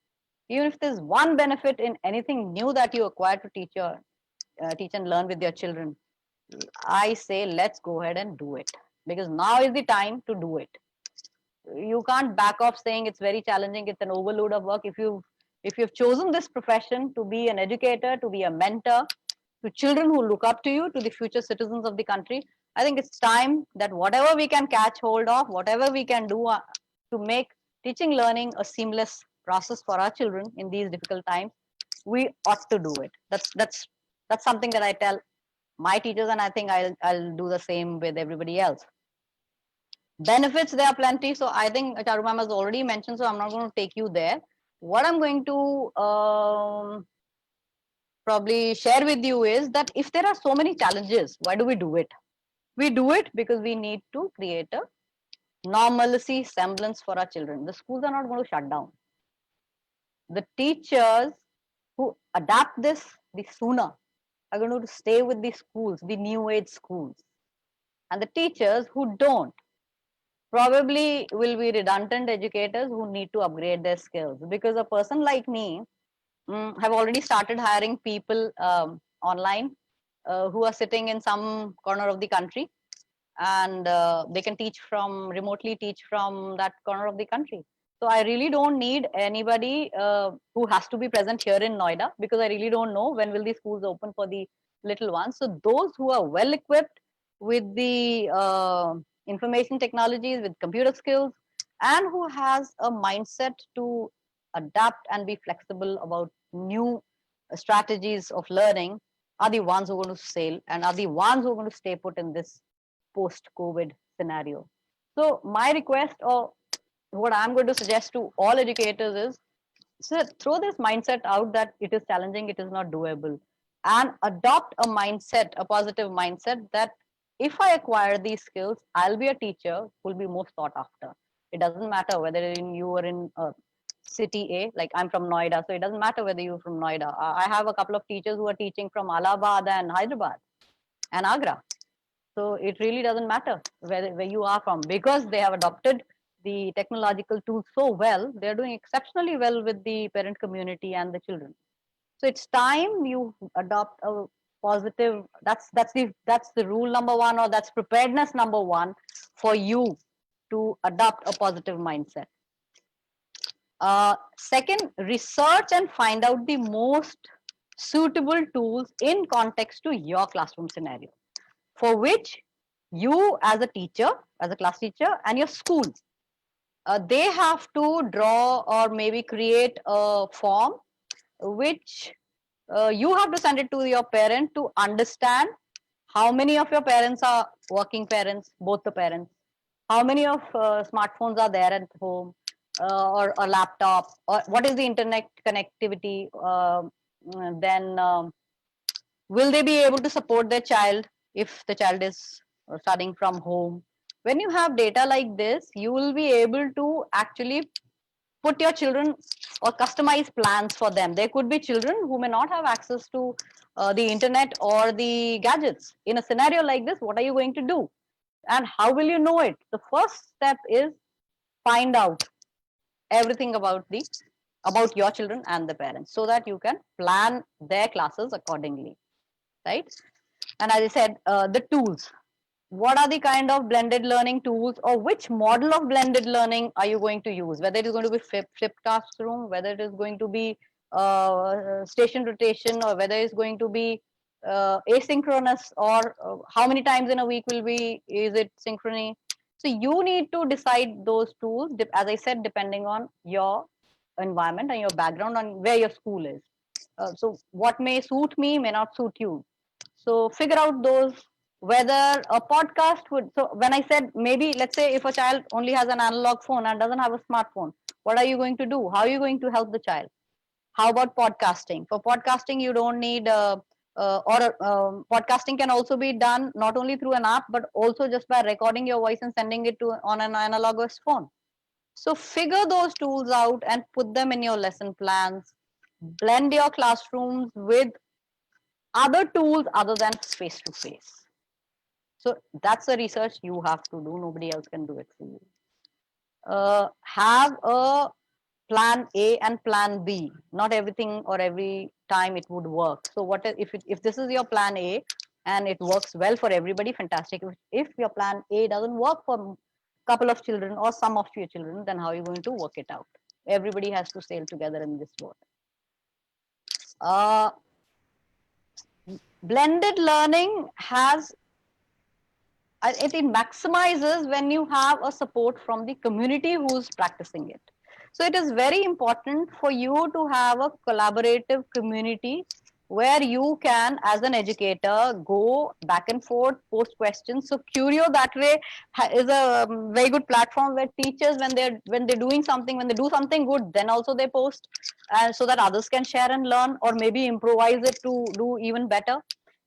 even if there's one benefit in anything new that you acquire to teach and learn with your children, I say let's go ahead and do it, because now is the time to do it. You can't back off saying it's very challenging, it's an overload of work. If you've chosen this profession to be an educator, to be a mentor to children who look up to you, to the future citizens of the country, I think it's time that whatever we can catch hold of, whatever we can do to make teaching learning a seamless process for our children in these difficult times, we ought to do it. That's something that I tell my teachers, and I think I'll do the same with everybody else. Benefits, there are plenty. So I think Charu ma'am has already mentioned, so I'm not going to take you there. What I'm going to probably share with you is that if there are so many challenges, why do we do it? We do it because we need to create a normalcy semblance for our children. The schools are not going to shut down. The teachers who adapt this the sooner are going to stay with the schools, the new age schools. And the teachers who don't probably will be redundant educators who need to upgrade their skills. Because a person like me have already started hiring people online who are sitting in some corner of the country, and they can remotely teach from that corner of the country. So I really don't need anybody who has to be present here in Noida, because I really don't know when will the schools open for the little ones. So those who are well equipped with the information technologies, with computer skills, and who has a mindset to adapt and be flexible about new strategies of learning, are the ones who are going to sail and are the ones who are going to stay put in this post-COVID scenario. So my request, or what I'm going to suggest to all educators is, so throw this mindset out that it is challenging, it is not doable, and adopt a mindset, a positive mindset, that if I acquire these skills, I'll be a teacher who will be most sought after. It doesn't matter whether you are in city A, like I'm from Noida, so it doesn't matter whether you're from Noida. I have a couple of teachers who are teaching from Allahabad and Hyderabad and Agra. So it really doesn't matter where you are from, because they have adopted the technological tools so well. They're doing exceptionally well with the parent community and the children. So it's time you adopt a positive. That's the rule number one, or that's preparedness number one for you to adopt a positive mindset. Second, research and find out the most suitable tools in context to your classroom scenario, for which you as a teacher, as a class teacher, and your school, they have to draw or maybe create a form which you have to send it to your parent to understand how many of your parents are working parents, both the parents, how many of smartphones are there at home, or a laptop, or what is the internet connectivity. Then will they be able to support their child if the child is studying from home? When you have data like this, you will be able to actually put your children or customize plans for them. There could be children who may not have access to the internet or the gadgets. In a scenario like this, what are you going to do? And how will you know it? The first step is find out everything about your children and the parents, so that you can plan their classes accordingly, right? And as I said, the tools. What are the kind of blended learning tools, or which model of blended learning are you going to use? Whether it is going to be flipped classroom, whether it is going to be station rotation, or whether it's going to be asynchronous, or how many times in a week is it synchrony? So you need to decide those tools, as I said, depending on your environment and your background and where your school is. So what may suit me may not suit you. So figure out those, whether a podcast would. So when I said, maybe let's say if a child only has an analog phone and doesn't have a smartphone, what are you going to do? How are you going to help the child? How about podcasting? For podcasting, you don't need podcasting can also be done not only through an app, but also just by recording your voice and sending it to on an analogous phone. So figure those tools out and put them in your lesson plans. Blend your classrooms with other tools other than face to face. So that's the research you have to do. Nobody else can do it for you. Have a plan A and plan B. Not everything or every time it would work. So what if this is your plan A and it works well for everybody, fantastic. If your plan A doesn't work for a couple of children or some of your children, then how are you going to work it out? Everybody has to sail together in this boat. Blended learning has, it maximizes when you have a support from the community who's practicing it. So it is very important for you to have a collaborative community where you can, as an educator, go back and forth, post questions. So Curio that way is a very good platform where teachers, when they're doing something, when they do something good, then also they post, so that others can share and learn, or maybe improvise it to do even better.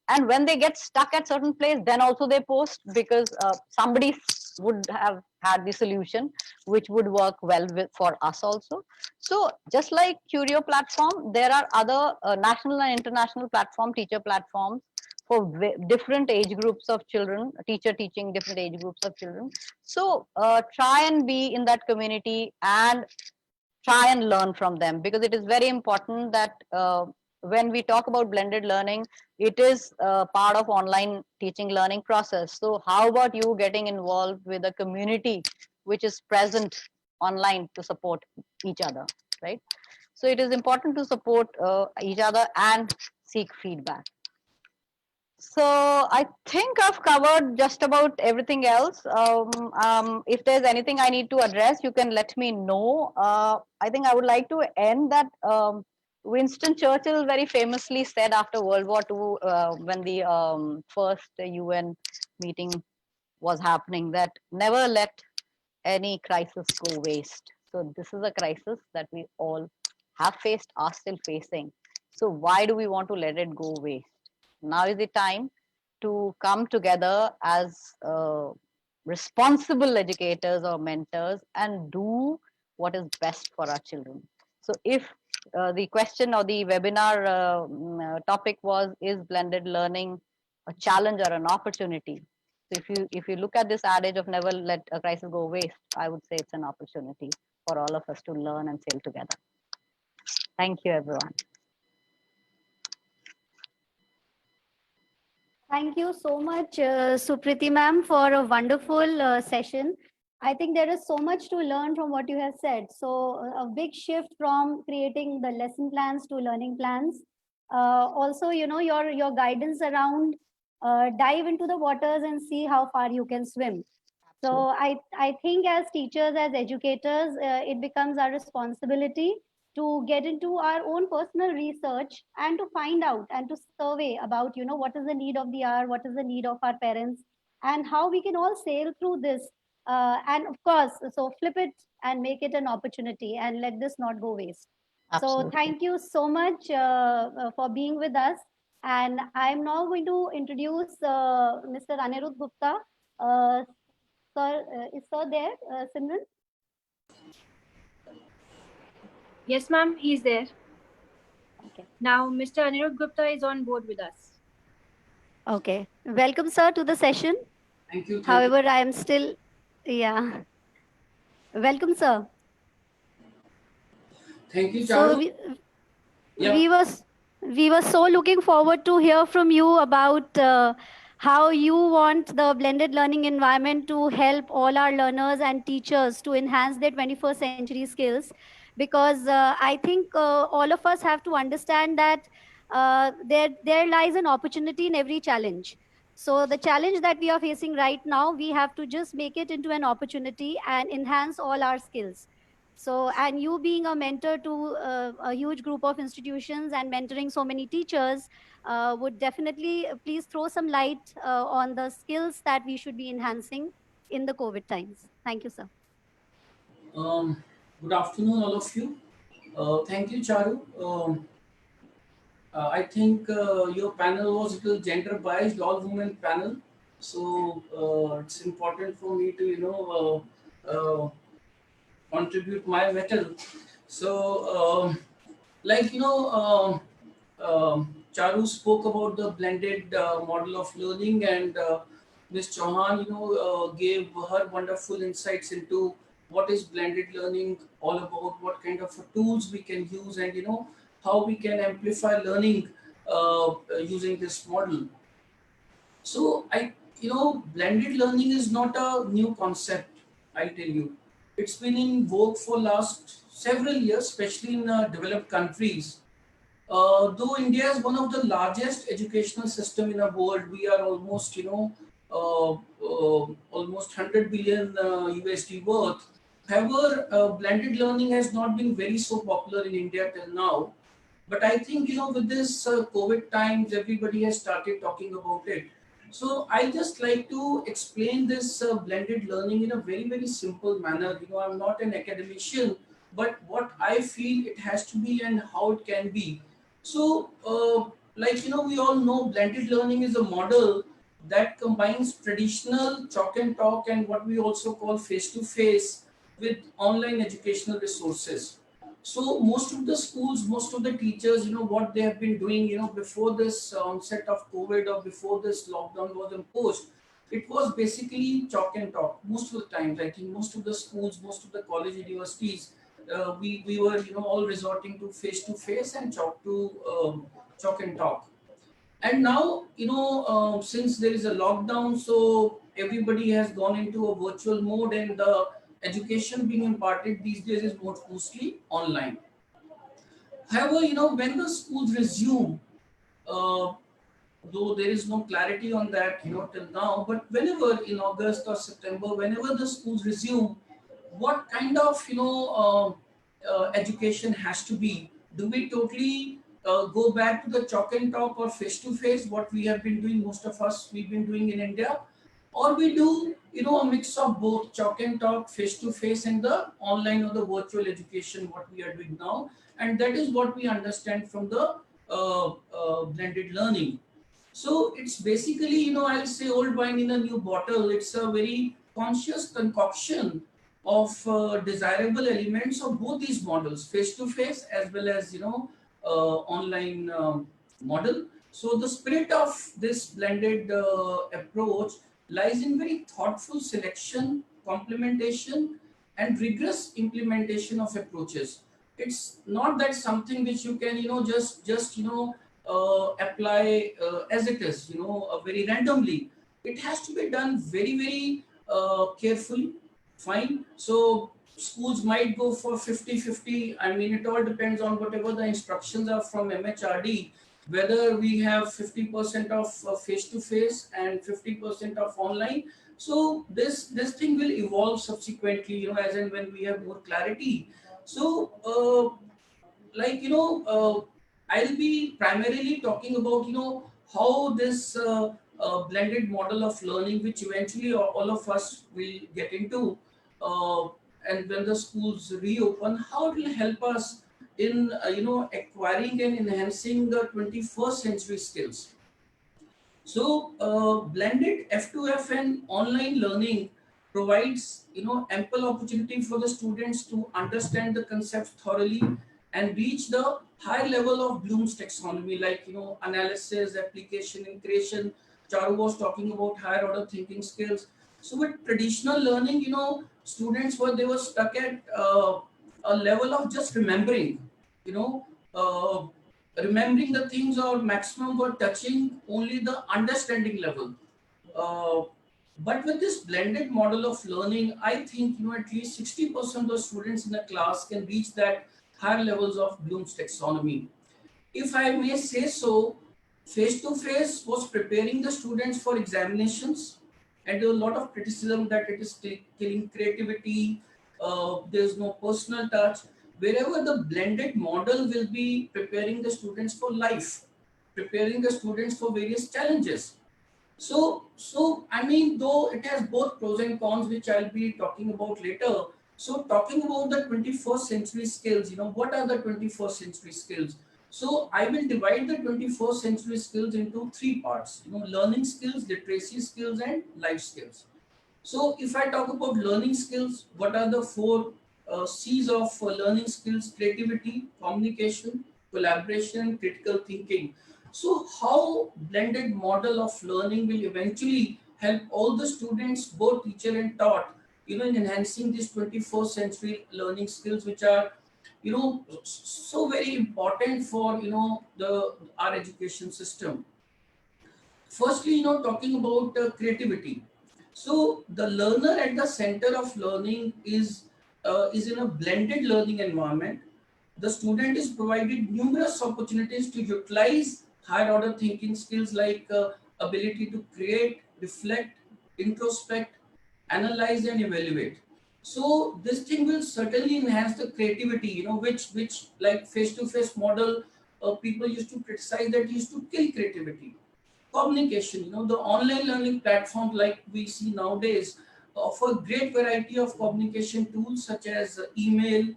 And when they get stuck at certain place, then also they post, because somebody would have had the solution which would work well for us also. So just like Curio platform, there are other national and international teacher platforms for different age groups of children, teacher teaching different age groups of children. So try and be in that community and try and learn from them, because it is very important that when we talk about blended learning, it is part of online teaching learning process. So how about you getting involved with a community which is present online to support each other, right? So it is important to support each other and seek feedback. So I think I've covered just about everything else. If there's anything I need to address, you can let me know. I think I would like to end that. Winston Churchill very famously said after World War II, when the first UN meeting was happening, that never let any crisis go waste. So this is a crisis that we all have faced, are still facing. So why do we want to let it go waste? Now is the time to come together as responsible educators or mentors and do what is best for our children. So if the question or the webinar topic was, is blended learning a challenge or an opportunity? So if you look at this adage of never let a crisis go waste, I would say it's an opportunity for all of us to learn and sail together. Thank you, everyone. Thank you so much, Supriti ma'am, for a wonderful session. I think there is so much to learn from what you have said. So a big shift from creating the lesson plans to learning plans. Also, you know, your guidance around dive into the waters and see how far you can swim. So I think as teachers, as educators, it becomes our responsibility to get into our own personal research and to find out and to survey about, what is the need of the hour, what is the need of our parents, and how we can all sail through this. And of course, so flip it and make it an opportunity and let this not go waste. So Absolutely. thank you so much for being with us. And I'm now going to introduce Mr. Anirudh Gupta. Sir, is sir there, Simran? Yes, ma'am, he's there. Okay. Now, Mr. Anirudh Gupta is on board with us. Okay. Welcome, sir, to the session. Thank you. However, I am still, yeah. Welcome, sir. Thank you, So Charu. we were so looking forward to hear from you about how you want the blended learning environment to help all our learners and teachers to enhance their 21st century skills. Because I think all of us have to understand that there lies an opportunity in every challenge. So the challenge that we are facing right now, we have to just make it into an opportunity and enhance all our skills. So, and you being a mentor to a huge group of institutions and mentoring so many teachers would definitely please throw some light on the skills that we should be enhancing in the COVID times. Thank you, sir. Good afternoon, all of you. Thank you, Charu. I think your panel was a little gender biased, all women panel. So it's important for me to, contribute my metal. So, Charu spoke about the blended model of learning, and Ms. Chauhan, gave her wonderful insights into what is blended learning all about, what kind of tools we can use, and how we can amplify learning using this model. So blended learning is not a new concept. I tell you, it's been in vogue for last several years, especially in developed countries. Though India is one of the largest educational system in the world, we are almost almost 100 billion USD worth. However, blended learning has not been very so popular in India till now. But I think with this COVID times, everybody has started talking about it. So I just like to explain this blended learning in a very simple manner. I'm not an academician, but what I feel it has to be and how it can be. So, we all know blended learning is a model that combines traditional chalk and talk and what we also call face to face with online educational resources. So most of the schools, most of the teachers, what they have been doing, before this onset of COVID or before this lockdown was imposed, it was basically chalk and talk. Most of the times, I think most of the schools, most of the college universities, we were, all resorting to face and chalk and talk. And now, since there is a lockdown, so everybody has gone into a virtual mode, and the education being imparted these days is mostly online. However, when the schools resume, uh, though there is no clarity on that, till now, but whenever in August or September, whenever the schools resume, what kind of, education has to be? Do we totally go back to the chalk and talk or face to face, what we have been doing, most of us, we've been doing in India? Or we do, a mix of both chalk and talk, face to face, and the online or the virtual education, what we are doing now. And that is what we understand from the blended learning. So it's basically, I'll say old wine in a new bottle. It's a very conscious concoction of desirable elements of both these models, face to face as well as, online model. So the spirit of this blended approach lies in very thoughtful selection, complementation, and rigorous implementation of approaches. It's not that something which you can, just apply as it is, very randomly. It has to be done very carefully. Fine. So schools might go for 50-50. I mean, it all depends on whatever the instructions are from MHRD, whether we have 50% of face to face and 50% of online. So this thing will evolve subsequently, as and when we have more clarity. So like, I'll be primarily talking about, how this blended model of learning, which eventually all of us will get into, uh, and when the schools reopen, how it will help us in, acquiring and enhancing the 21st century skills. So, blended F2F and online learning provides, ample opportunity for the students to understand the concepts thoroughly and reach the high level of Bloom's taxonomy, like, analysis, application, and creation. Charu was talking about higher order thinking skills. So, with traditional learning, students were stuck at a level of just remembering, you know. Uh, Remembering the things or maximum were touching only the understanding level. Uh, but with this blended model of learning, I think, at least 60% of the students in the class can reach that higher levels of Bloom's taxonomy. If I may say so, face to face was preparing the students for examinations, and there was a lot of criticism that it is killing creativity, there's no personal touch. Wherever the blended model will be preparing the students for life, preparing the students for various challenges. So I mean, though it has both pros and cons, which I'll be talking about later. So talking about the 21st century skills, what are the 21st century skills? So I will divide the 21st century skills into three parts, learning skills, literacy skills, and life skills. So if I talk about learning skills, what are the four C's of learning skills? Creativity, communication, collaboration, critical thinking. So how blended model of learning will eventually help all the students, both teacher and taught, in enhancing these 21st century learning skills, which are, so very important for, the our education system. Firstly, talking about creativity. So the learner at the center of learning is in a blended learning environment. The student is provided numerous opportunities to utilize higher order thinking skills like ability to create, reflect, introspect, analyze, and evaluate. So this thing will certainly enhance the creativity, which like face-to-face model, people used to criticize that used to kill creativity. Communication, the online learning platforms like we see nowadays offer great variety of communication tools such as email,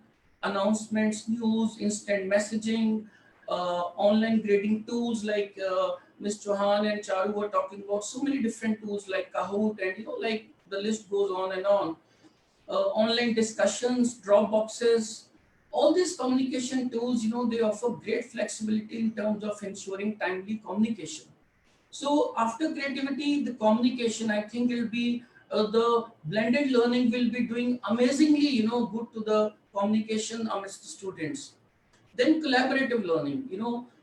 announcements, news, instant messaging, online grading tools like Ms. Chauhan and Charu were talking about, so many different tools like Kahoot, and like the list goes on and on. Online discussions, Dropboxes, all these communication tools, they offer great flexibility in terms of ensuring timely communication. So after creativity, the communication, I think it'll be the blended learning will be doing amazingly, good to the communication amidst the students. Then collaborative learning,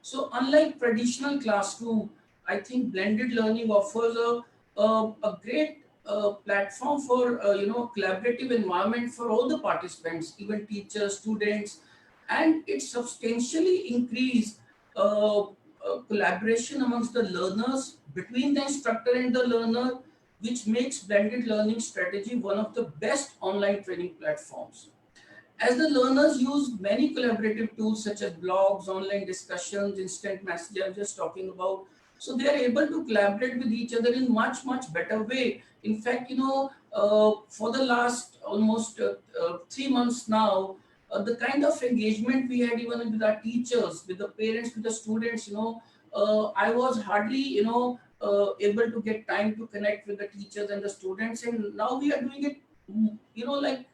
so unlike traditional classroom, I think blended learning offers a great platform for, collaborative environment for all the participants, even teachers, students, and it substantially increase collaboration amongst the learners, between the instructor and the learner, which makes blended learning strategy one of the best online training platforms. As the learners use many collaborative tools such as blogs, online discussions, instant messaging, I'm just talking about, so they are able to collaborate with each other in much, much better way. In fact, for the last almost 3 months now, the kind of engagement we had even with our teachers, with the parents, with the students, I was hardly, able to get time to connect with the teachers and the students. And now we are doing it, like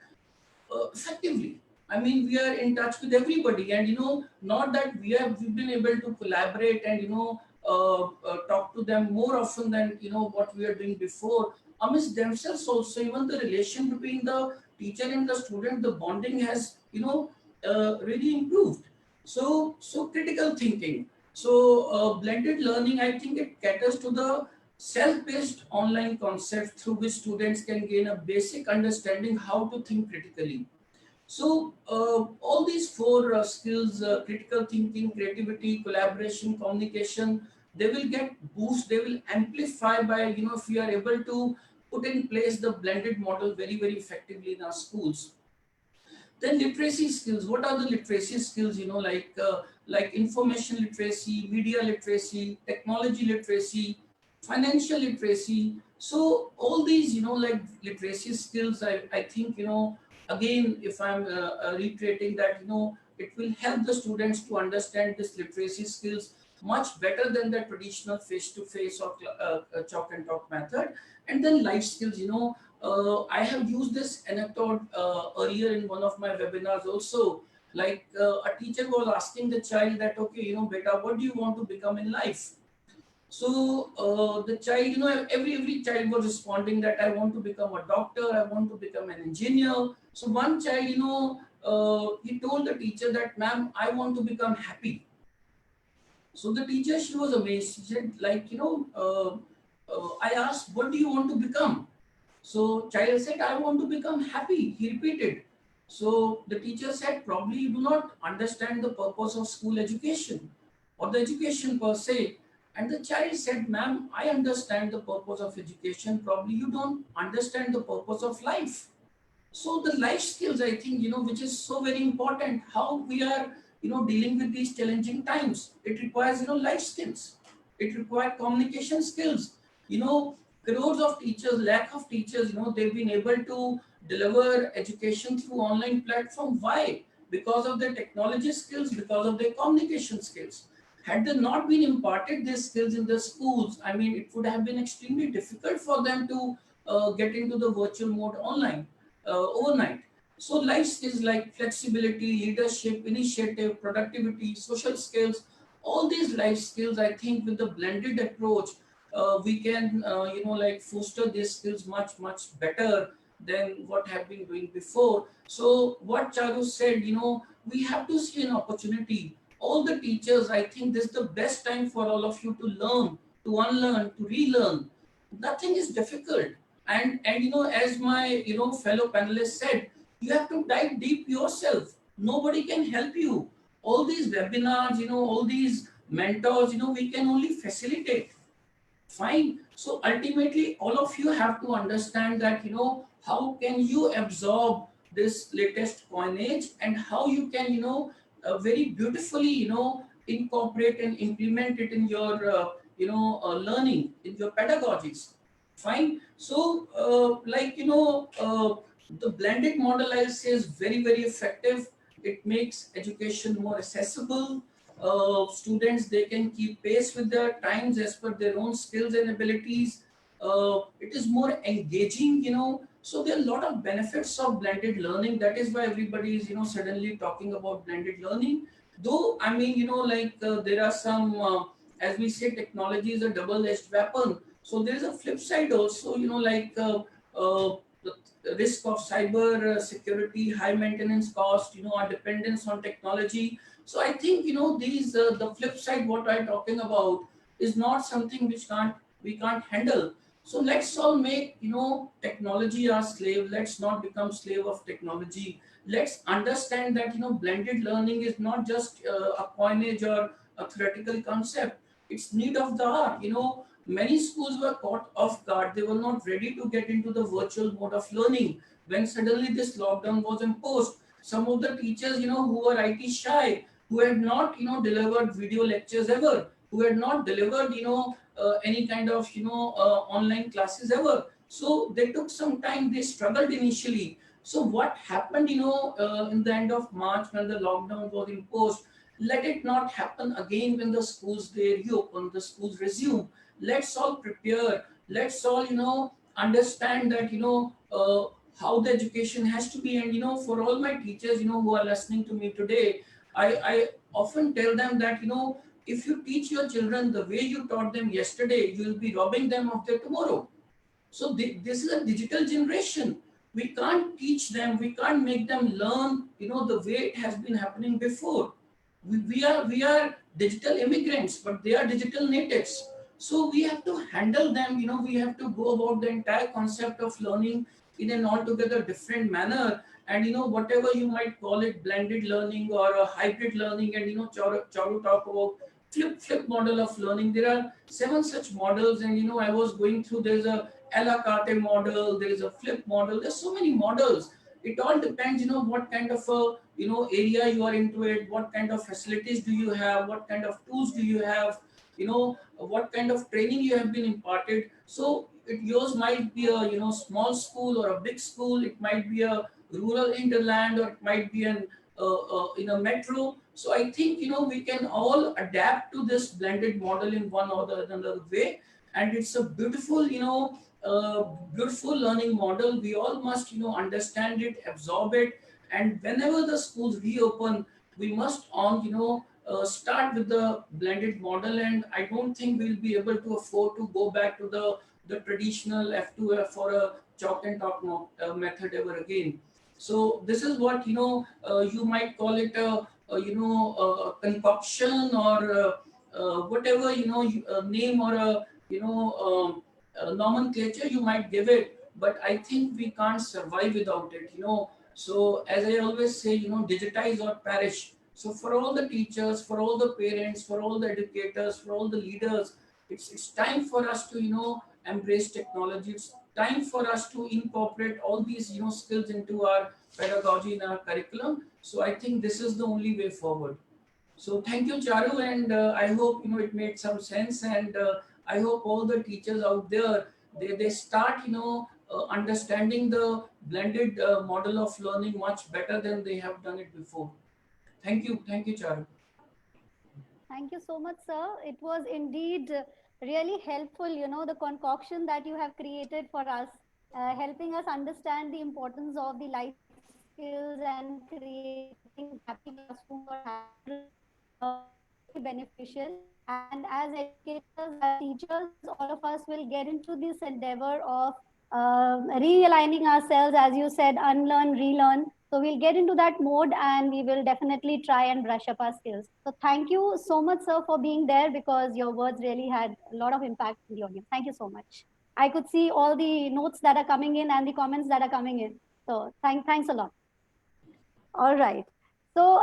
effectively. I mean, we are in touch with everybody, and not that we've been able to collaborate and talk to them more often than what we are doing before. Amidst themselves also, even the relation between the teacher and the student, the bonding has really improved. So critical thinking. So blended learning, I think it caters to the self-paced online concept through which students can gain a basic understanding how to think critically. So all these four skills, critical thinking, creativity, collaboration, communication, they will get boost, they will amplify by, if we are able to put in place the blended model very, very effectively in our schools. Then literacy skills. What are the literacy skills? Like information literacy, media literacy, technology literacy, financial literacy. So all these, like literacy skills, I think, again, if I'm reiterating that, it will help the students to understand this literacy skills much better than the traditional face-to-face or chalk and talk method. And then life skills, I have used this anecdote earlier in one of my webinars also. Like a teacher was asking the child that, okay, beta, what do you want to become in life? So the child, every child was responding that I want to become a doctor, I want to become an engineer. So one child, he told the teacher that, ma'am, I want to become happy. So the teacher, she was amazed. She said, like, I asked, what do you want to become? So child said, I want to become happy. He repeated. So the teacher said, probably you do not understand the purpose of school education or the education per se. And the child said, ma'am, I understand the purpose of education. Probably you don't understand the purpose of life. So the life skills, I think, which is so very important, how we are, dealing with these challenging times. It requires, life skills. It requires communication skills. Crores of teachers, lack of teachers, they've been able to deliver education through online platform. Why? Because of their technology skills, because of their communication skills. Had they not been imparted these skills in the schools, I mean, it would have been extremely difficult for them to get into the virtual mode online overnight. So life skills like flexibility, leadership, initiative, productivity, social skills, all these life skills, I think with the blended approach, we can, like foster these skills much, much better than what have been doing before. So what Charu said, we have to see an opportunity. All the teachers, I think this is the best time for all of you to learn, to unlearn, to relearn. Nothing is difficult. And as my fellow panelists said, you have to dive deep yourself. Nobody can help you. All these webinars, all these mentors, we can only facilitate. Fine. So ultimately, all of you have to understand that, how can you absorb this latest coinage and how you can, very beautifully, incorporate and implement it in your, learning, in your pedagogies. Fine. So, the blended model, I'll say, is very, very effective. It makes education more accessible. Students, they can keep pace with their times as per their own skills and abilities. It is more engaging, so there are a lot of benefits of blended learning. That is why everybody is, suddenly talking about blended learning. Though, I mean, there are some, as we say, technology is a double-edged weapon. So there is a flip side also, the risk of cyber security, high maintenance cost, our dependence on technology. So I think, these the flip side what I'm talking about is not something which we can't handle. So let's all make, technology our slave. Let's not become slave of technology. Let's understand that, blended learning is not just a coinage or a theoretical concept. It's need of the hour. Many schools were caught off guard. They were not ready to get into the virtual mode of learning when suddenly this lockdown was imposed. Some of the teachers, who were IT shy, who had not, delivered video lectures ever, who had not delivered, any kind of, online classes ever. So they took some time. They struggled initially. So what happened, in the end of March when the lockdown was imposed? Let it not happen again when the schools they reopen, the schools resume. Let's all prepare. Let's all, understand that, how the education has to be. And, for all my teachers, who are listening to me today, I often tell them that, if you teach your children the way you taught them yesterday, you will be robbing them of their tomorrow. So this is a digital generation. We can't teach them, we can't make them learn, the way it has been happening before. We are digital immigrants, but they are digital natives. So we have to handle them, we have to go about the entire concept of learning in an altogether different manner. And whatever you might call it, blended learning or a hybrid learning, and Charu talk about flip model of learning. There are 7 such models, and I was going through, there's a a la carte model, there is a flip model, there's so many models. it all depends, what kind of a, area you are into it, what kind of facilities do you have, what kind of tools do you have, what kind of training you have been imparted. So yours might be a, small school or a big school, it might be a rural hinterland, or it might be in a metro. So I think, we can all adapt to this blended model in one or the another way, and it's a beautiful, beautiful learning model. We all must, understand it, absorb it, and whenever the schools reopen, we must start with the blended model. And I don't think we'll be able to afford to go back to the traditional F2F or a chalk and talk method ever again. So this is what, you might call it a concoction, or whatever, name, or a, nomenclature you might give it, but I think we can't survive without it. So as I always say, digitize or perish. So for all the teachers, for all the parents, for all the educators, for all the leaders, it's time for us to, embrace technology. It's time for us to incorporate all these, skills into our pedagogy, in our curriculum. So I think this is the only way forward. So thank you, Charu, and I hope, it made some sense, and I hope all the teachers out there, they start, understanding the blended model of learning much better than they have done it before. Thank you, Charu. Thank you so much, sir. It was indeed really helpful, the concoction that you have created for us, helping us understand the importance of the life skills and creating happy classroom for happy children. Very beneficial. And as educators, as teachers, all of us will get into this endeavor of realigning ourselves, as you said, unlearn, relearn. So we'll get into that mode, and we will definitely try and brush up our skills. So thank you so much, sir, for being there, because your words really had a lot of impact in the audience. Thank you so much. I could see all the notes that are coming in and the comments that are coming in. So thanks a lot. All right. So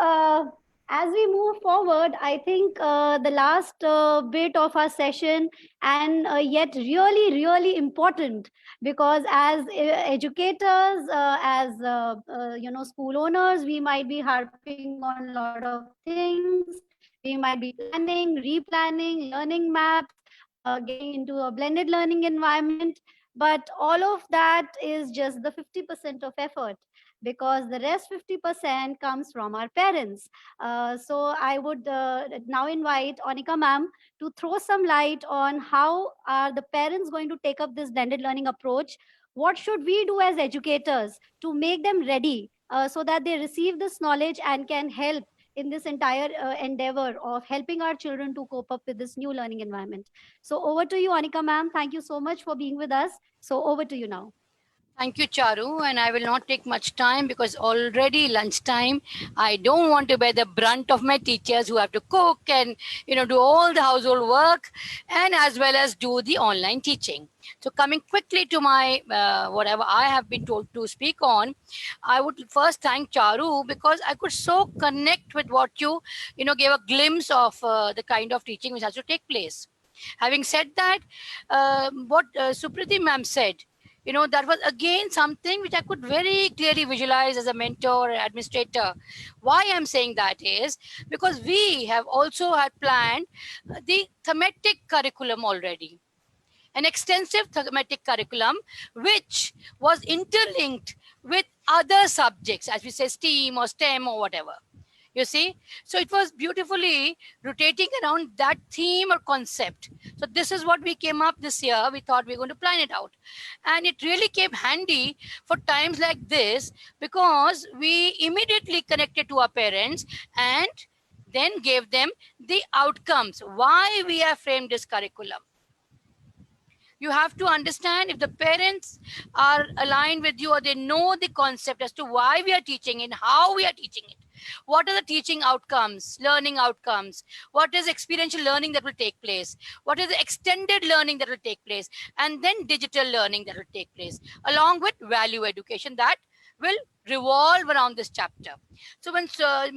as we move forward, I think the last bit of our session, and yet really, really important, because as educators, as school owners, we might be harping on a lot of things. We might be planning, replanning, learning maps, getting into a blended learning environment. But all of that is just the 50% of effort, because the rest 50% comes from our parents. So I would now invite Anika ma'am to throw some light on how are the parents going to take up this blended learning approach. What should we do as educators to make them ready, so that they receive this knowledge and can help in this entire endeavor of helping our children to cope up with this new learning environment. So over to you, Anika ma'am. Thank you so much for being with us. So over to you now. Thank you, Charu, and I will not take much time because already lunchtime. I don't want to bear the brunt of my teachers who have to cook and do all the household work, and as well as do the online teaching. So coming quickly to my whatever I have been told to speak on, I would first thank Charu because I could so connect with what you gave a glimpse of the kind of teaching which has to take place. Having said that, what Supriti ma'am said, that was again something which I could very clearly visualize as a mentor or administrator. Why I'm saying that is because we have also had planned the thematic curriculum already. An extensive thematic curriculum which was interlinked with other subjects, as we say STEAM or STEM or whatever. You see, so it was beautifully rotating around that theme or concept. So this is what we came up this year. We thought we were going to plan it out, and it really came handy for times like this because we immediately connected to our parents and then gave them the outcomes, why we have framed this curriculum. You have to understand if the parents are aligned with you or they know the concept as to why we are teaching and how we are teaching it. What are the teaching outcomes, learning outcomes? What is experiential learning that will take place? What is the extended learning that will take place? And then digital learning that will take place, along with value education that will revolve around this chapter. So when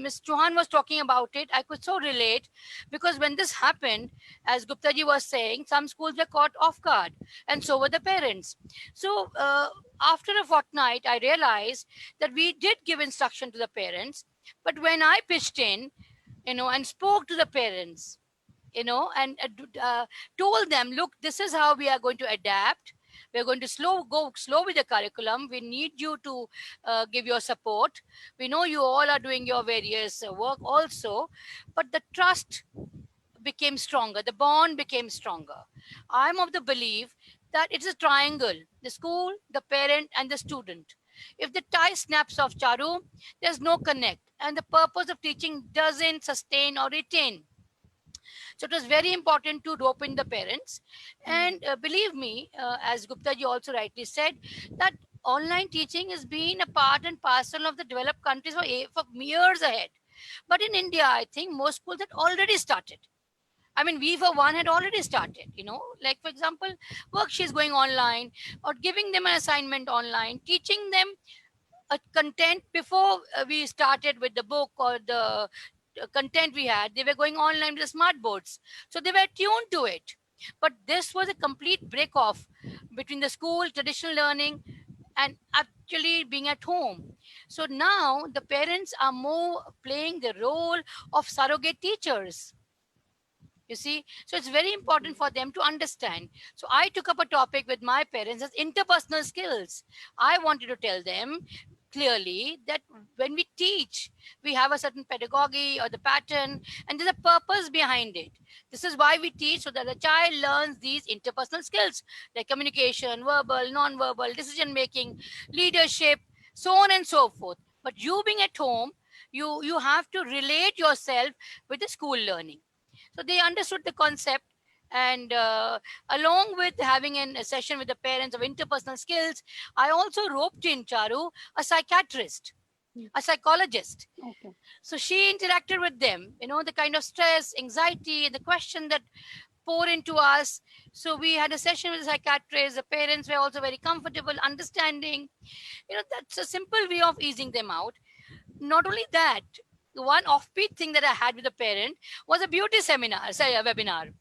Ms. Chauhan was talking about it, I could so relate, because when this happened, as Gupta ji was saying, some schools were caught off guard, and so were the parents. So after a fortnight, I realized that we did give instruction to the parents, but when I pitched in, and spoke to the parents, and told them, look, this is how we are going to adapt. We're going to go slow with the curriculum. We need you to give your support. We know you all are doing your various work also, but the trust became stronger. The bond became stronger. I'm of the belief that it's a triangle: the school, the parent, and the student. If the tie snaps off, Charu, there's no connect, and the purpose of teaching doesn't sustain or retain. So it was very important to rope in the parents. And believe me, as Gupta ji also rightly said, that online teaching has been a part and parcel of the developed countries for years ahead. But in India, I think most schools had already started. I mean, we for one had already started, like for example, worksheets going online, or giving them an assignment online, teaching them a content before we started with the book or the content we had. They were going online with the smart boards, so they were tuned to it. But this was a complete break off between the school traditional learning and actually being at home. So now the parents are more playing the role of surrogate teachers, you see. So it's very important for them to understand. So I took up a topic with my parents as interpersonal skills. I wanted to tell them clearly that when we teach, we have a certain pedagogy or the pattern, and there's a purpose behind it. This is why we teach, so that the child learns these interpersonal skills like communication, verbal, non-verbal, decision making, leadership, so on and so forth. But you being at home, you have to relate yourself with the school learning. So they understood the concept. And along with having a session with the parents of interpersonal skills, I also roped in, Charu, a psychiatrist, a psychologist. Okay. So she interacted with them, the kind of stress, anxiety, and the question that pour into us. So we had a session with the psychiatrist. The parents were also very comfortable, understanding. That's a simple way of easing them out. Not only that, one offbeat thing that I had with a parent was a beauty seminar, say a webinar.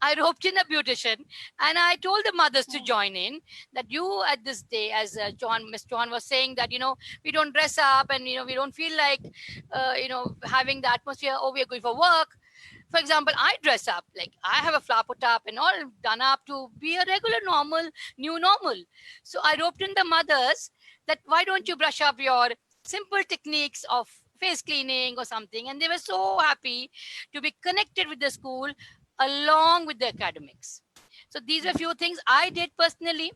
I roped in a beautician, and I told the mothers to join in, that you at this day, as Miss Chauhan was saying, that, we don't dress up, and, we don't feel like, having the atmosphere, oh, we are going for work. For example, I dress up, like I have a flower pot up and all done up to be a regular, normal, new normal. So I roped in the mothers that why don't you brush up your simple techniques of face cleaning or something. And they were so happy to be connected with the school along with the academics. So these were few things I did personally,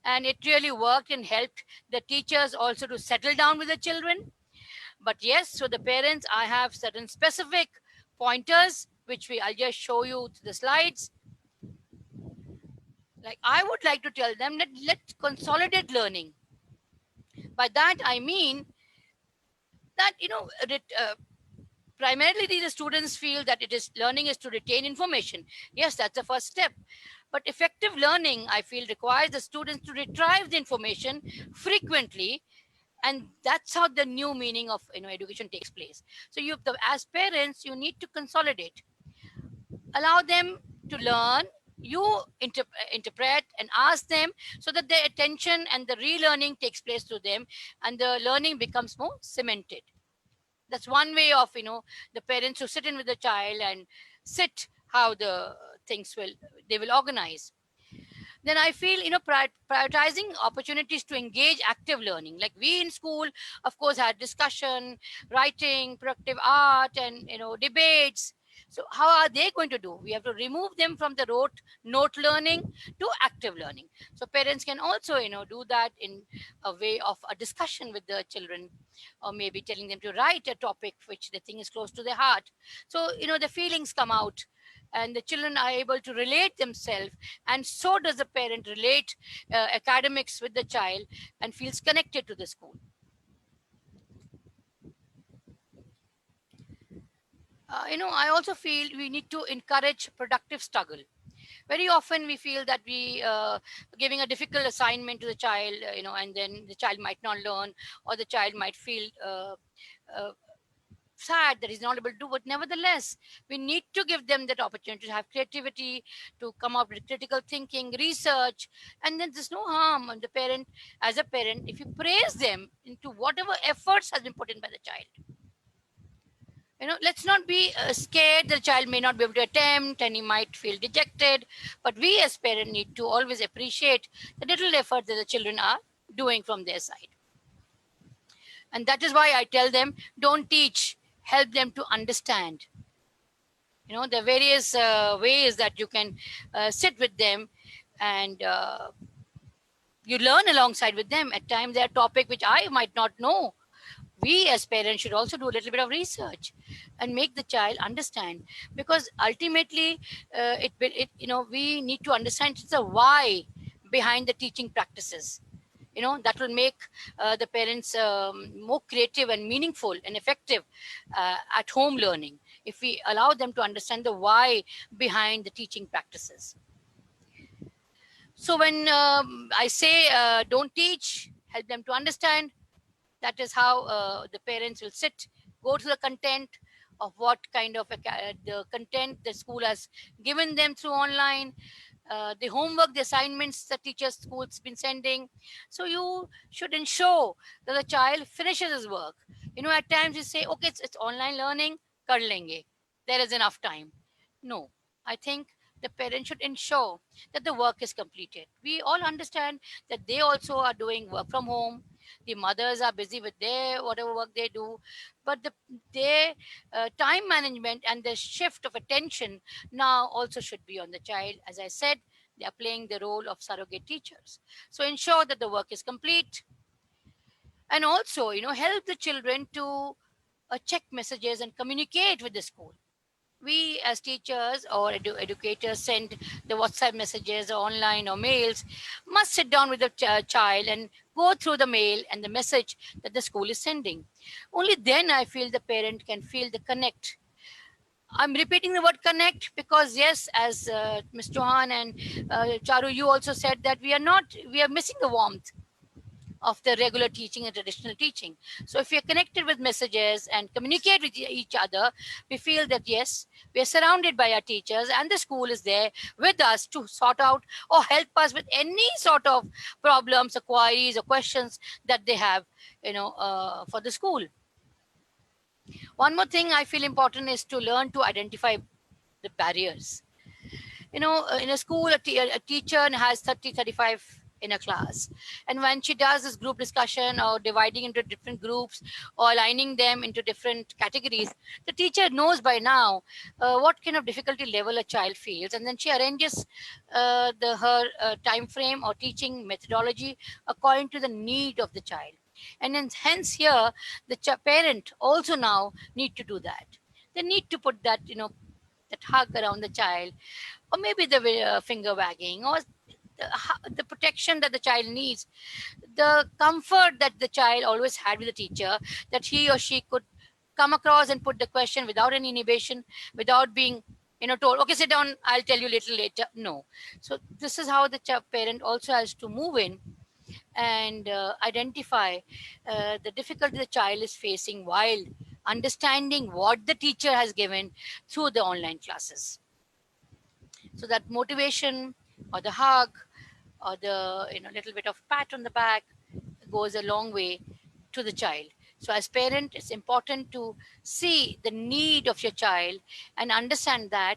and it really worked and helped the teachers also to settle down with the children. But yes, so the parents, I have certain specific pointers, which I'll just show you to the slides. Like I would like to tell them that let's consolidate learning. By that, I mean that, primarily the students feel that learning is to retain information. Yes, that's the first step. But effective learning, I feel, requires the students to retrieve the information frequently, and that's how the new meaning of education takes place. So as parents, you need to consolidate, allow them to learn, you interpret and ask them, so that their attention and the relearning takes place to them, and the learning becomes more cemented. That's one way of the parents who sit in with the child and sit how the things they will organize. Then I feel, prioritizing opportunities to engage active learning. Like we in school, of course, had discussion, writing, productive art, and debates. So how are they going to do? We have to remove them from the rote note learning to active learning. So parents can also do that in a way of a discussion with the children, or maybe telling them to write a topic which they think is close to their heart. So the feelings come out, and the children are able to relate themselves, and so does the parent relate academics with the child and feels connected to the school. I also feel we need to encourage productive struggle. Very often we feel that we giving a difficult assignment to the child, and then the child might not learn, or the child might feel uh, sad that he's not able to do. But nevertheless, we need to give them that opportunity to have creativity, to come up with critical thinking, research. And then there's no harm on the parent, as a parent, if you praise them into whatever efforts has been put in by the child. Let's not be scared the child may not be able to attempt and he might feel dejected. But we as parents need to always appreciate the little effort that the children are doing from their side. And that is why I tell them, don't teach, help them to understand. There are various ways that you can sit with them, and you learn alongside with them. At times, there are topics which I might not know. We as parents should also do a little bit of research and make the child understand, because ultimately we need to understand the why behind the teaching practices. That will make the parents more creative and meaningful and effective at home learning, if we allow them to understand the why behind the teaching practices. So when I say don't teach, help them to understand, that is how the parents will sit, go to the content of what kind of the content the school has given them through online, the homework, the assignments the teachers school's been sending. So you should ensure that the child finishes his work. At times you say, okay, it's online learning, kar lenge, there is enough time. No, I think the parent should ensure that the work is completed. We all understand that they also are doing work from home. The mothers are busy with their whatever work they do, but their time management and the shift of attention now also should be on the child. As I said, they are playing the role of surrogate teachers. So ensure that the work is complete, and also help the children to check messages and communicate with the school. We as teachers or educators send the WhatsApp messages or online or mails, must sit down with the child and go through the mail and the message that the school is sending. Only then I feel the parent can feel the connect. I'm repeating the word connect because yes, as Ms. Chauhan and Charu, you also said that we are missing the warmth of the regular teaching and traditional teaching. So if we are connected with messages and communicate with each other, we feel that yes, we are surrounded by our teachers and the school is there with us to sort out or help us with any sort of problems or queries or questions that they have, for the school. One more thing I feel important is to learn to identify the barriers. In a school, a teacher has 30, 35 in a class. And when she does this group discussion or dividing into different groups or aligning them into different categories, the teacher knows by now what kind of difficulty level a child feels. And then she arranges her time frame or teaching methodology according to the need of the child. And then hence here, the parent also now need to do that. They need to put that, that hug around the child, or maybe the finger wagging, or the protection that the child needs, the comfort that the child always had with the teacher, that he or she could come across and put the question without any inhibition, without being told, okay, sit down, I'll tell you a little later. No. So this is how the parent also has to move in and identify the difficulty the child is facing while understanding what the teacher has given through the online classes. So that motivation or the hug or the little bit of pat on the back goes a long way to the child. So as parent, it's important to see the need of your child and understand that.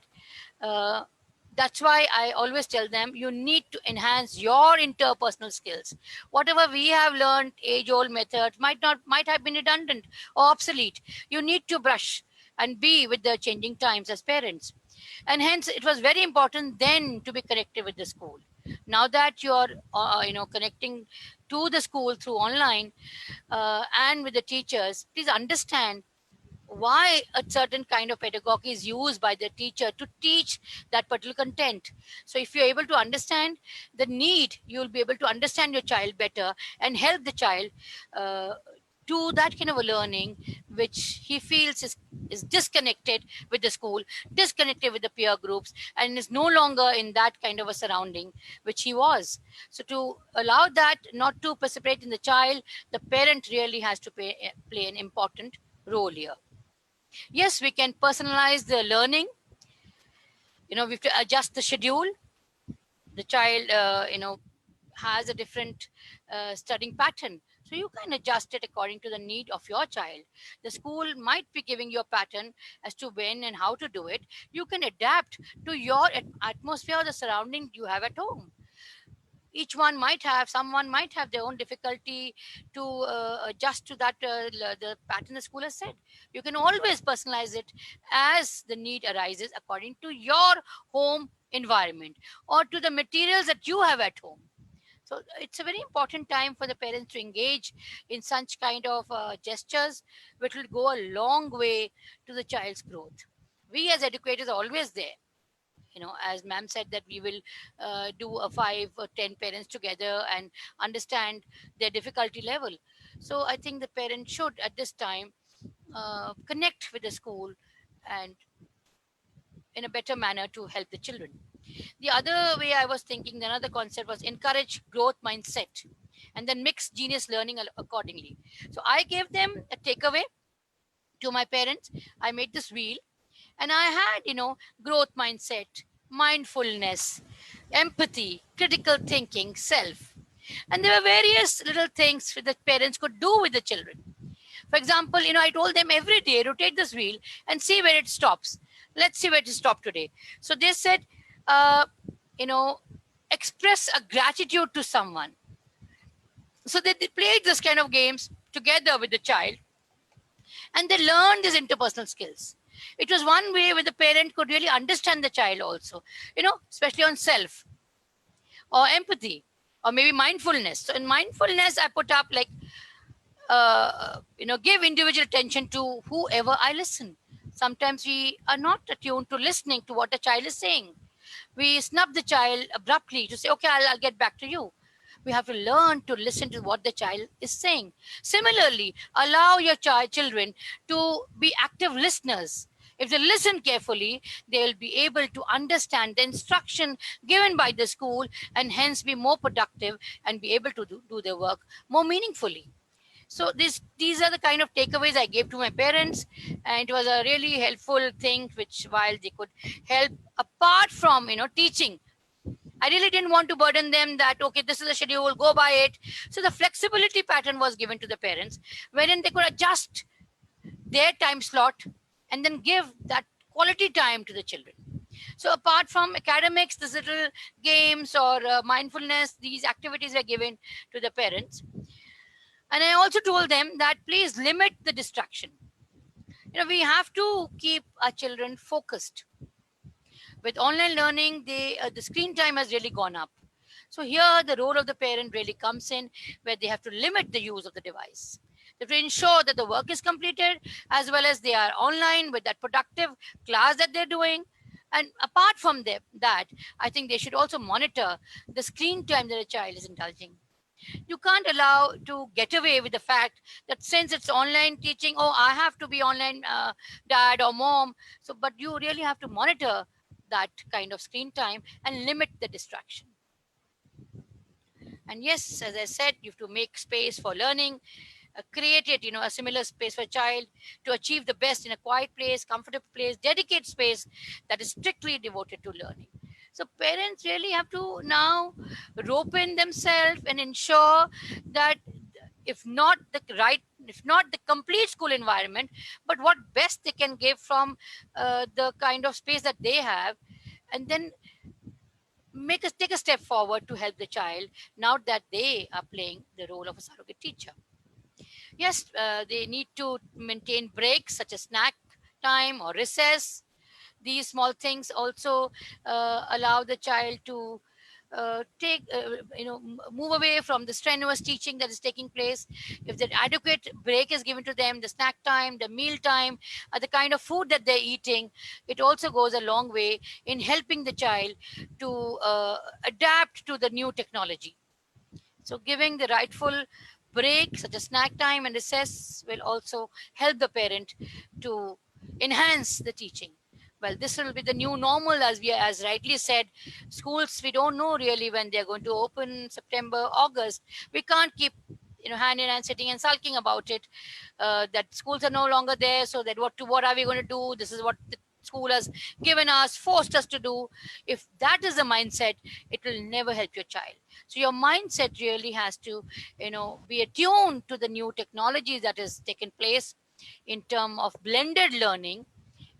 That's why I always tell them, you need to enhance your interpersonal skills. Whatever we have learned, age-old methods might have been redundant or obsolete. You need to brush and be with the changing times as parents. And hence, it was very important then to be connected with the school. Now that you're, connecting to the school through online and with the teachers, please understand why a certain kind of pedagogy is used by the teacher to teach that particular content. So if you're able to understand the need, you'll be able to understand your child better and help the child to that kind of a learning which he feels is disconnected with the school, disconnected with the peer groups, and is no longer in that kind of a surrounding which he was. So to allow that not to precipitate in the child, the parent really has to play an important role here. Yes, we can personalize the learning. We have to adjust the schedule. The child, has a different studying pattern. So you can adjust it according to the need of your child. The school might be giving you a pattern as to when and how to do it. You can adapt to your atmosphere, the surrounding you have at home. Someone might have their own difficulty to adjust to that the pattern the school has set. You can always personalize it as the need arises according to your home environment or to the materials that you have at home. So it's a very important time for the parents to engage in such kind of gestures, which will go a long way to the child's growth. We as educators are always there. As ma'am said, that we will do a 5 or 10 parents together and understand their difficulty level. So I think the parent should at this time connect with the school and in a better manner to help the children. The other way I was thinking, another concept was encourage growth mindset and then mix genius learning accordingly. So I gave them a takeaway to my parents. I made this wheel and I had, growth mindset, mindfulness, empathy, critical thinking, self. And there were various little things that parents could do with the children. For example, I told them every day, rotate this wheel and see where it stops. Let's see where it stopped today. So they said, express a gratitude to someone. So they played this kind of games together with the child and they learned these interpersonal skills. It was one way where the parent could really understand the child also, especially on self or empathy or maybe mindfulness. So in mindfulness, I put up like, give individual attention to whoever I listen. Sometimes we are not attuned to listening to what the child is saying. We snub the child abruptly to say, okay, I'll get back to you. We have to learn to listen to what the child is saying. Similarly, allow your children to be active listeners. If they listen carefully, they will be able to understand the instruction given by the school and hence be more productive and be able to do their work more meaningfully. So these are the kind of takeaways I gave to my parents, and it was a really helpful thing, which while they could help apart from teaching, I really didn't want to burden them that, okay, this is the schedule, go by it. So the flexibility pattern was given to the parents, wherein they could adjust their time slot and then give that quality time to the children. So apart from academics, these little games or mindfulness, these activities were given to the parents. And I also told them that please limit the distraction. We have to keep our children focused. With online learning, the screen time has really gone up. So here the role of the parent really comes in, where they have to limit the use of the device. They have to ensure that the work is completed as well as they are online with that productive class that they're doing. And apart from that, I think they should also monitor the screen time that a child is indulging. You can't allow to get away with the fact that since it's online teaching, oh, I have to be online, dad or mom. So, but you really have to monitor that kind of screen time and limit the distraction. And yes, as I said, you have to make space for learning, create it, a similar space for a child to achieve the best in a quiet place, comfortable place, dedicate space that is strictly devoted to learning. So parents really have to now rope in themselves and ensure that if not the complete school environment, but what best they can give from the kind of space that they have, and then take a step forward to help the child now that they are playing the role of a surrogate teacher. Yes, they need to maintain breaks such as snack time or recess. These small things also allow the child to move away from the strenuous teaching that is taking place. If the adequate break is given to them, the snack time, the meal time, the kind of food that they're eating, it also goes a long way in helping the child to adapt to the new technology. So giving the rightful break, such as snack time and recess, will also help the parent to enhance the teaching. Well, this will be the new normal, as rightly said. Schools, we don't know really when they're going to open, September, August. We can't keep hand in hand sitting and sulking about it. That schools are no longer there, so that what are we going to do? This is what the school has given us, forced us to do. If that is the mindset, it will never help your child. So your mindset really has to be attuned to the new technology that has taken place in terms of blended learning.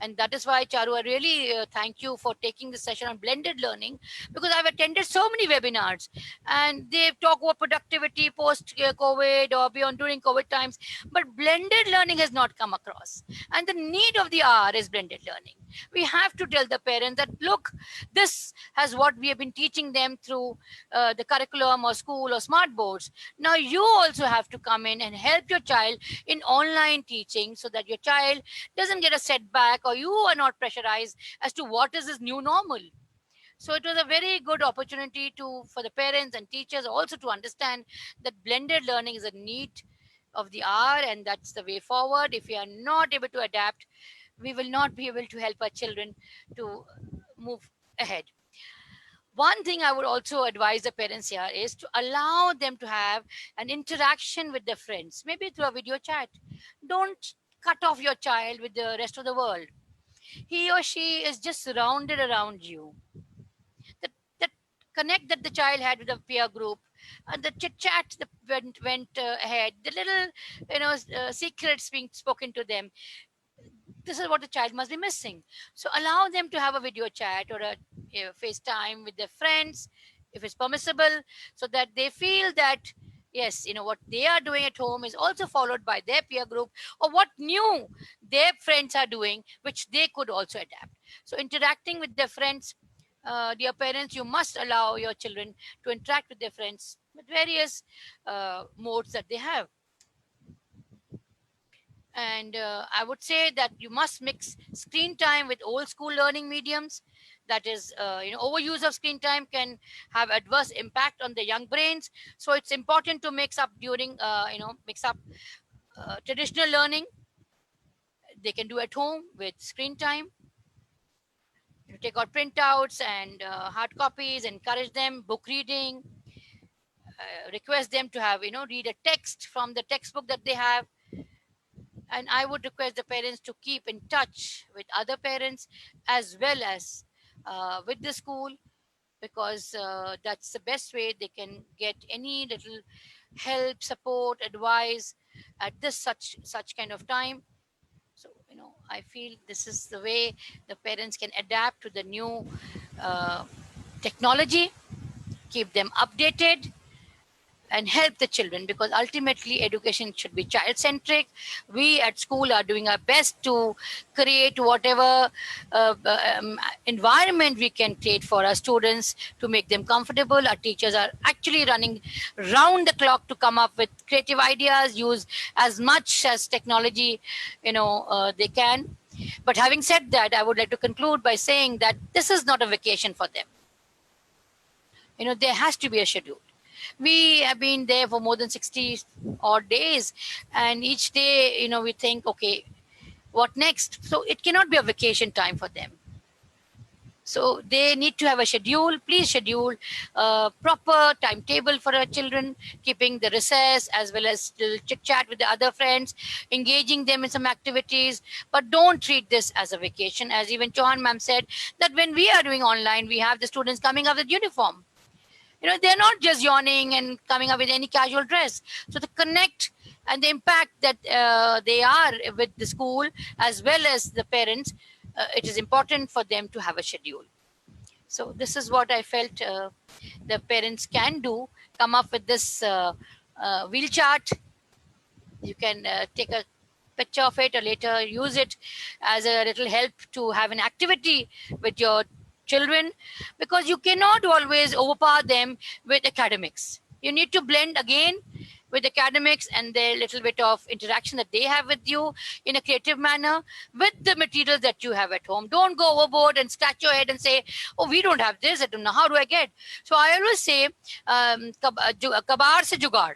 And that is why, Charu, I really thank you for taking this session on blended learning, because I've attended so many webinars and they talk about productivity post COVID or beyond during COVID times, but blended learning has not come across. And the need of the hour is blended learning. We have to tell the parents that, look, this has what we have been teaching them through the curriculum or school or smart boards. Now you also have to come in and help your child in online teaching, so that your child doesn't get a setback or you are not pressurized as to what is this new normal. So it was a very good opportunity for the parents and teachers also to understand that blended learning is a need of the hour, and that's the way forward. If we are not able to adapt, we will not be able to help our children to move ahead. One thing I would also advise the parents here is to allow them to have an interaction with their friends, maybe through a video chat. Don't cut off your child with the rest of the world. He or she is just surrounded around you. That connect that the child had with the peer group, and the chit chat that went ahead, the little secrets being spoken to them, this is what the child must be missing. So allow them to have a video chat or a FaceTime with their friends, if it's permissible, so that they feel that yes, what they are doing at home is also followed by their peer group, or what new their friends are doing, which they could also adapt. So interacting with their friends, dear parents, you must allow your children to interact with their friends with various modes that they have. And I would say that you must mix screen time with old school learning mediums. That is, overuse of screen time can have adverse impact on the young brains. So it's important to mix up traditional learning they can do at home with screen time. Take out printouts and hard copies, encourage them, book reading, request them to have, read a text from the textbook that they have. And I would request the parents to keep in touch with other parents as well as with the school, because that's the best way they can get any little help, support, advice at this such kind of time. So I feel this is the way the parents can adapt to the new technology, keep them updated, and help the children, because ultimately education should be child centric. We at school are doing our best to create whatever environment we can create for our students to make them comfortable. Our teachers are actually running round the clock to come up with creative ideas, use as much as technology they can. But having said that, I would like to conclude by saying that this is not a vacation for them. There has to be a schedule. We have been there for more than 60 odd days, and each day, we think, okay, what next? So it cannot be a vacation time for them. So they need to have a schedule. Please schedule a proper timetable for our children, keeping the recess as well as the chit chat with the other friends, engaging them in some activities. But don't treat this as a vacation. As even Chauhan ma'am said, that when we are doing online, we have the students coming up with uniform. They're not just yawning and coming up with any casual dress. So the connect and the impact that they are with the school as well as the parents, it is important for them to have a schedule. So this is what I felt the parents can do. Come up with this wheel chart. You can take a picture of it or later use it as a little help to have an activity with your children, because you cannot always overpower them with academics. You need to blend again with academics and the little bit of interaction that they have with you in a creative manner with the materials that you have at home. Don't go overboard and scratch your head and say, oh, we don't have this, I don't know, how do I get? So I always say, kabar se jugaad.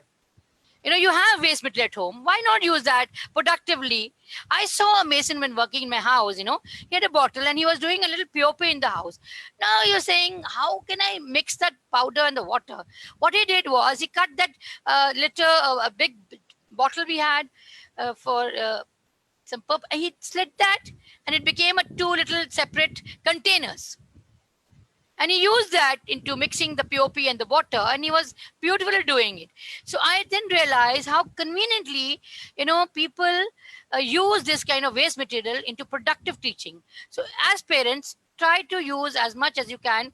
You have waste material at home. Why not use that productively? I saw a mason when working in my house, he had a bottle and he was doing a little POP in the house. Now you're saying, how can I mix that powder and the water? What he did was he cut that a big bottle we had for some purpose, and he slit that and it became two little separate containers. And he used that into mixing the POP and the water, and he was beautiful at doing it. So I then realized how conveniently, people use this kind of waste material into productive teaching. So as parents, try to use as much as you can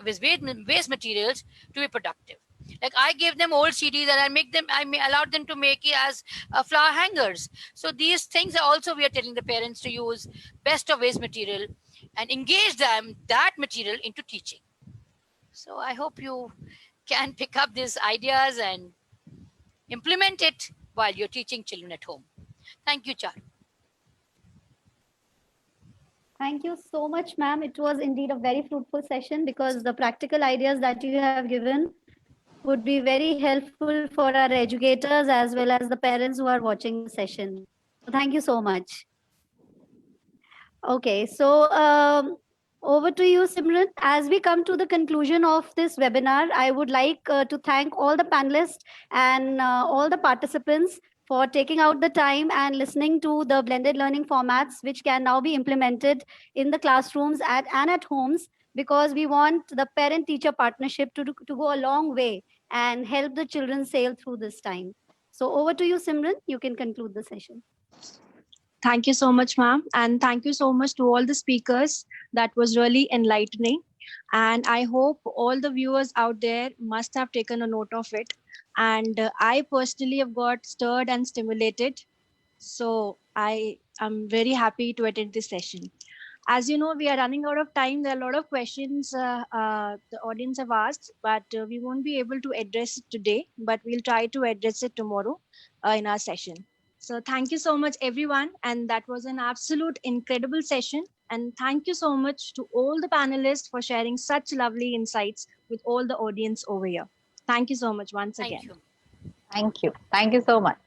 with waste materials to be productive. Like I gave them old CDs and I allowed them to make it as flower hangers. So these things are also, we are telling the parents to use best of waste material and engage that material into teaching. So I hope you can pick up these ideas and implement it while you're teaching children at home. Thank you, Charu. Thank you so much, ma'am. It was indeed a very fruitful session because the practical ideas that you have given would be very helpful for our educators as well as the parents who are watching the session. So thank you so much. Okay, so over to you, Simran. As we come to the conclusion of this webinar, I would like to thank all the panelists and all the participants for taking out the time and listening to the blended learning formats, which can now be implemented in the classrooms and at homes, because we want the parent-teacher partnership to go a long way and help the children sail through this time. So over to you, Simran. You can conclude the session. Thank you so much, ma'am. And thank you so much to all the speakers. That was really enlightening. And I hope all the viewers out there must have taken a note of it. And I personally have got stirred and stimulated. So I am very happy to attend this session. As you know, we are running out of time. There are a lot of questions the audience have asked, but we won't be able to address it today, but we'll try to address it tomorrow in our session. So thank you so much, everyone. And that was an absolute incredible session. And thank you so much to all the panelists for sharing such lovely insights with all the audience over here. Thank you so much once again. Thank you. Thank you. Thank you so much.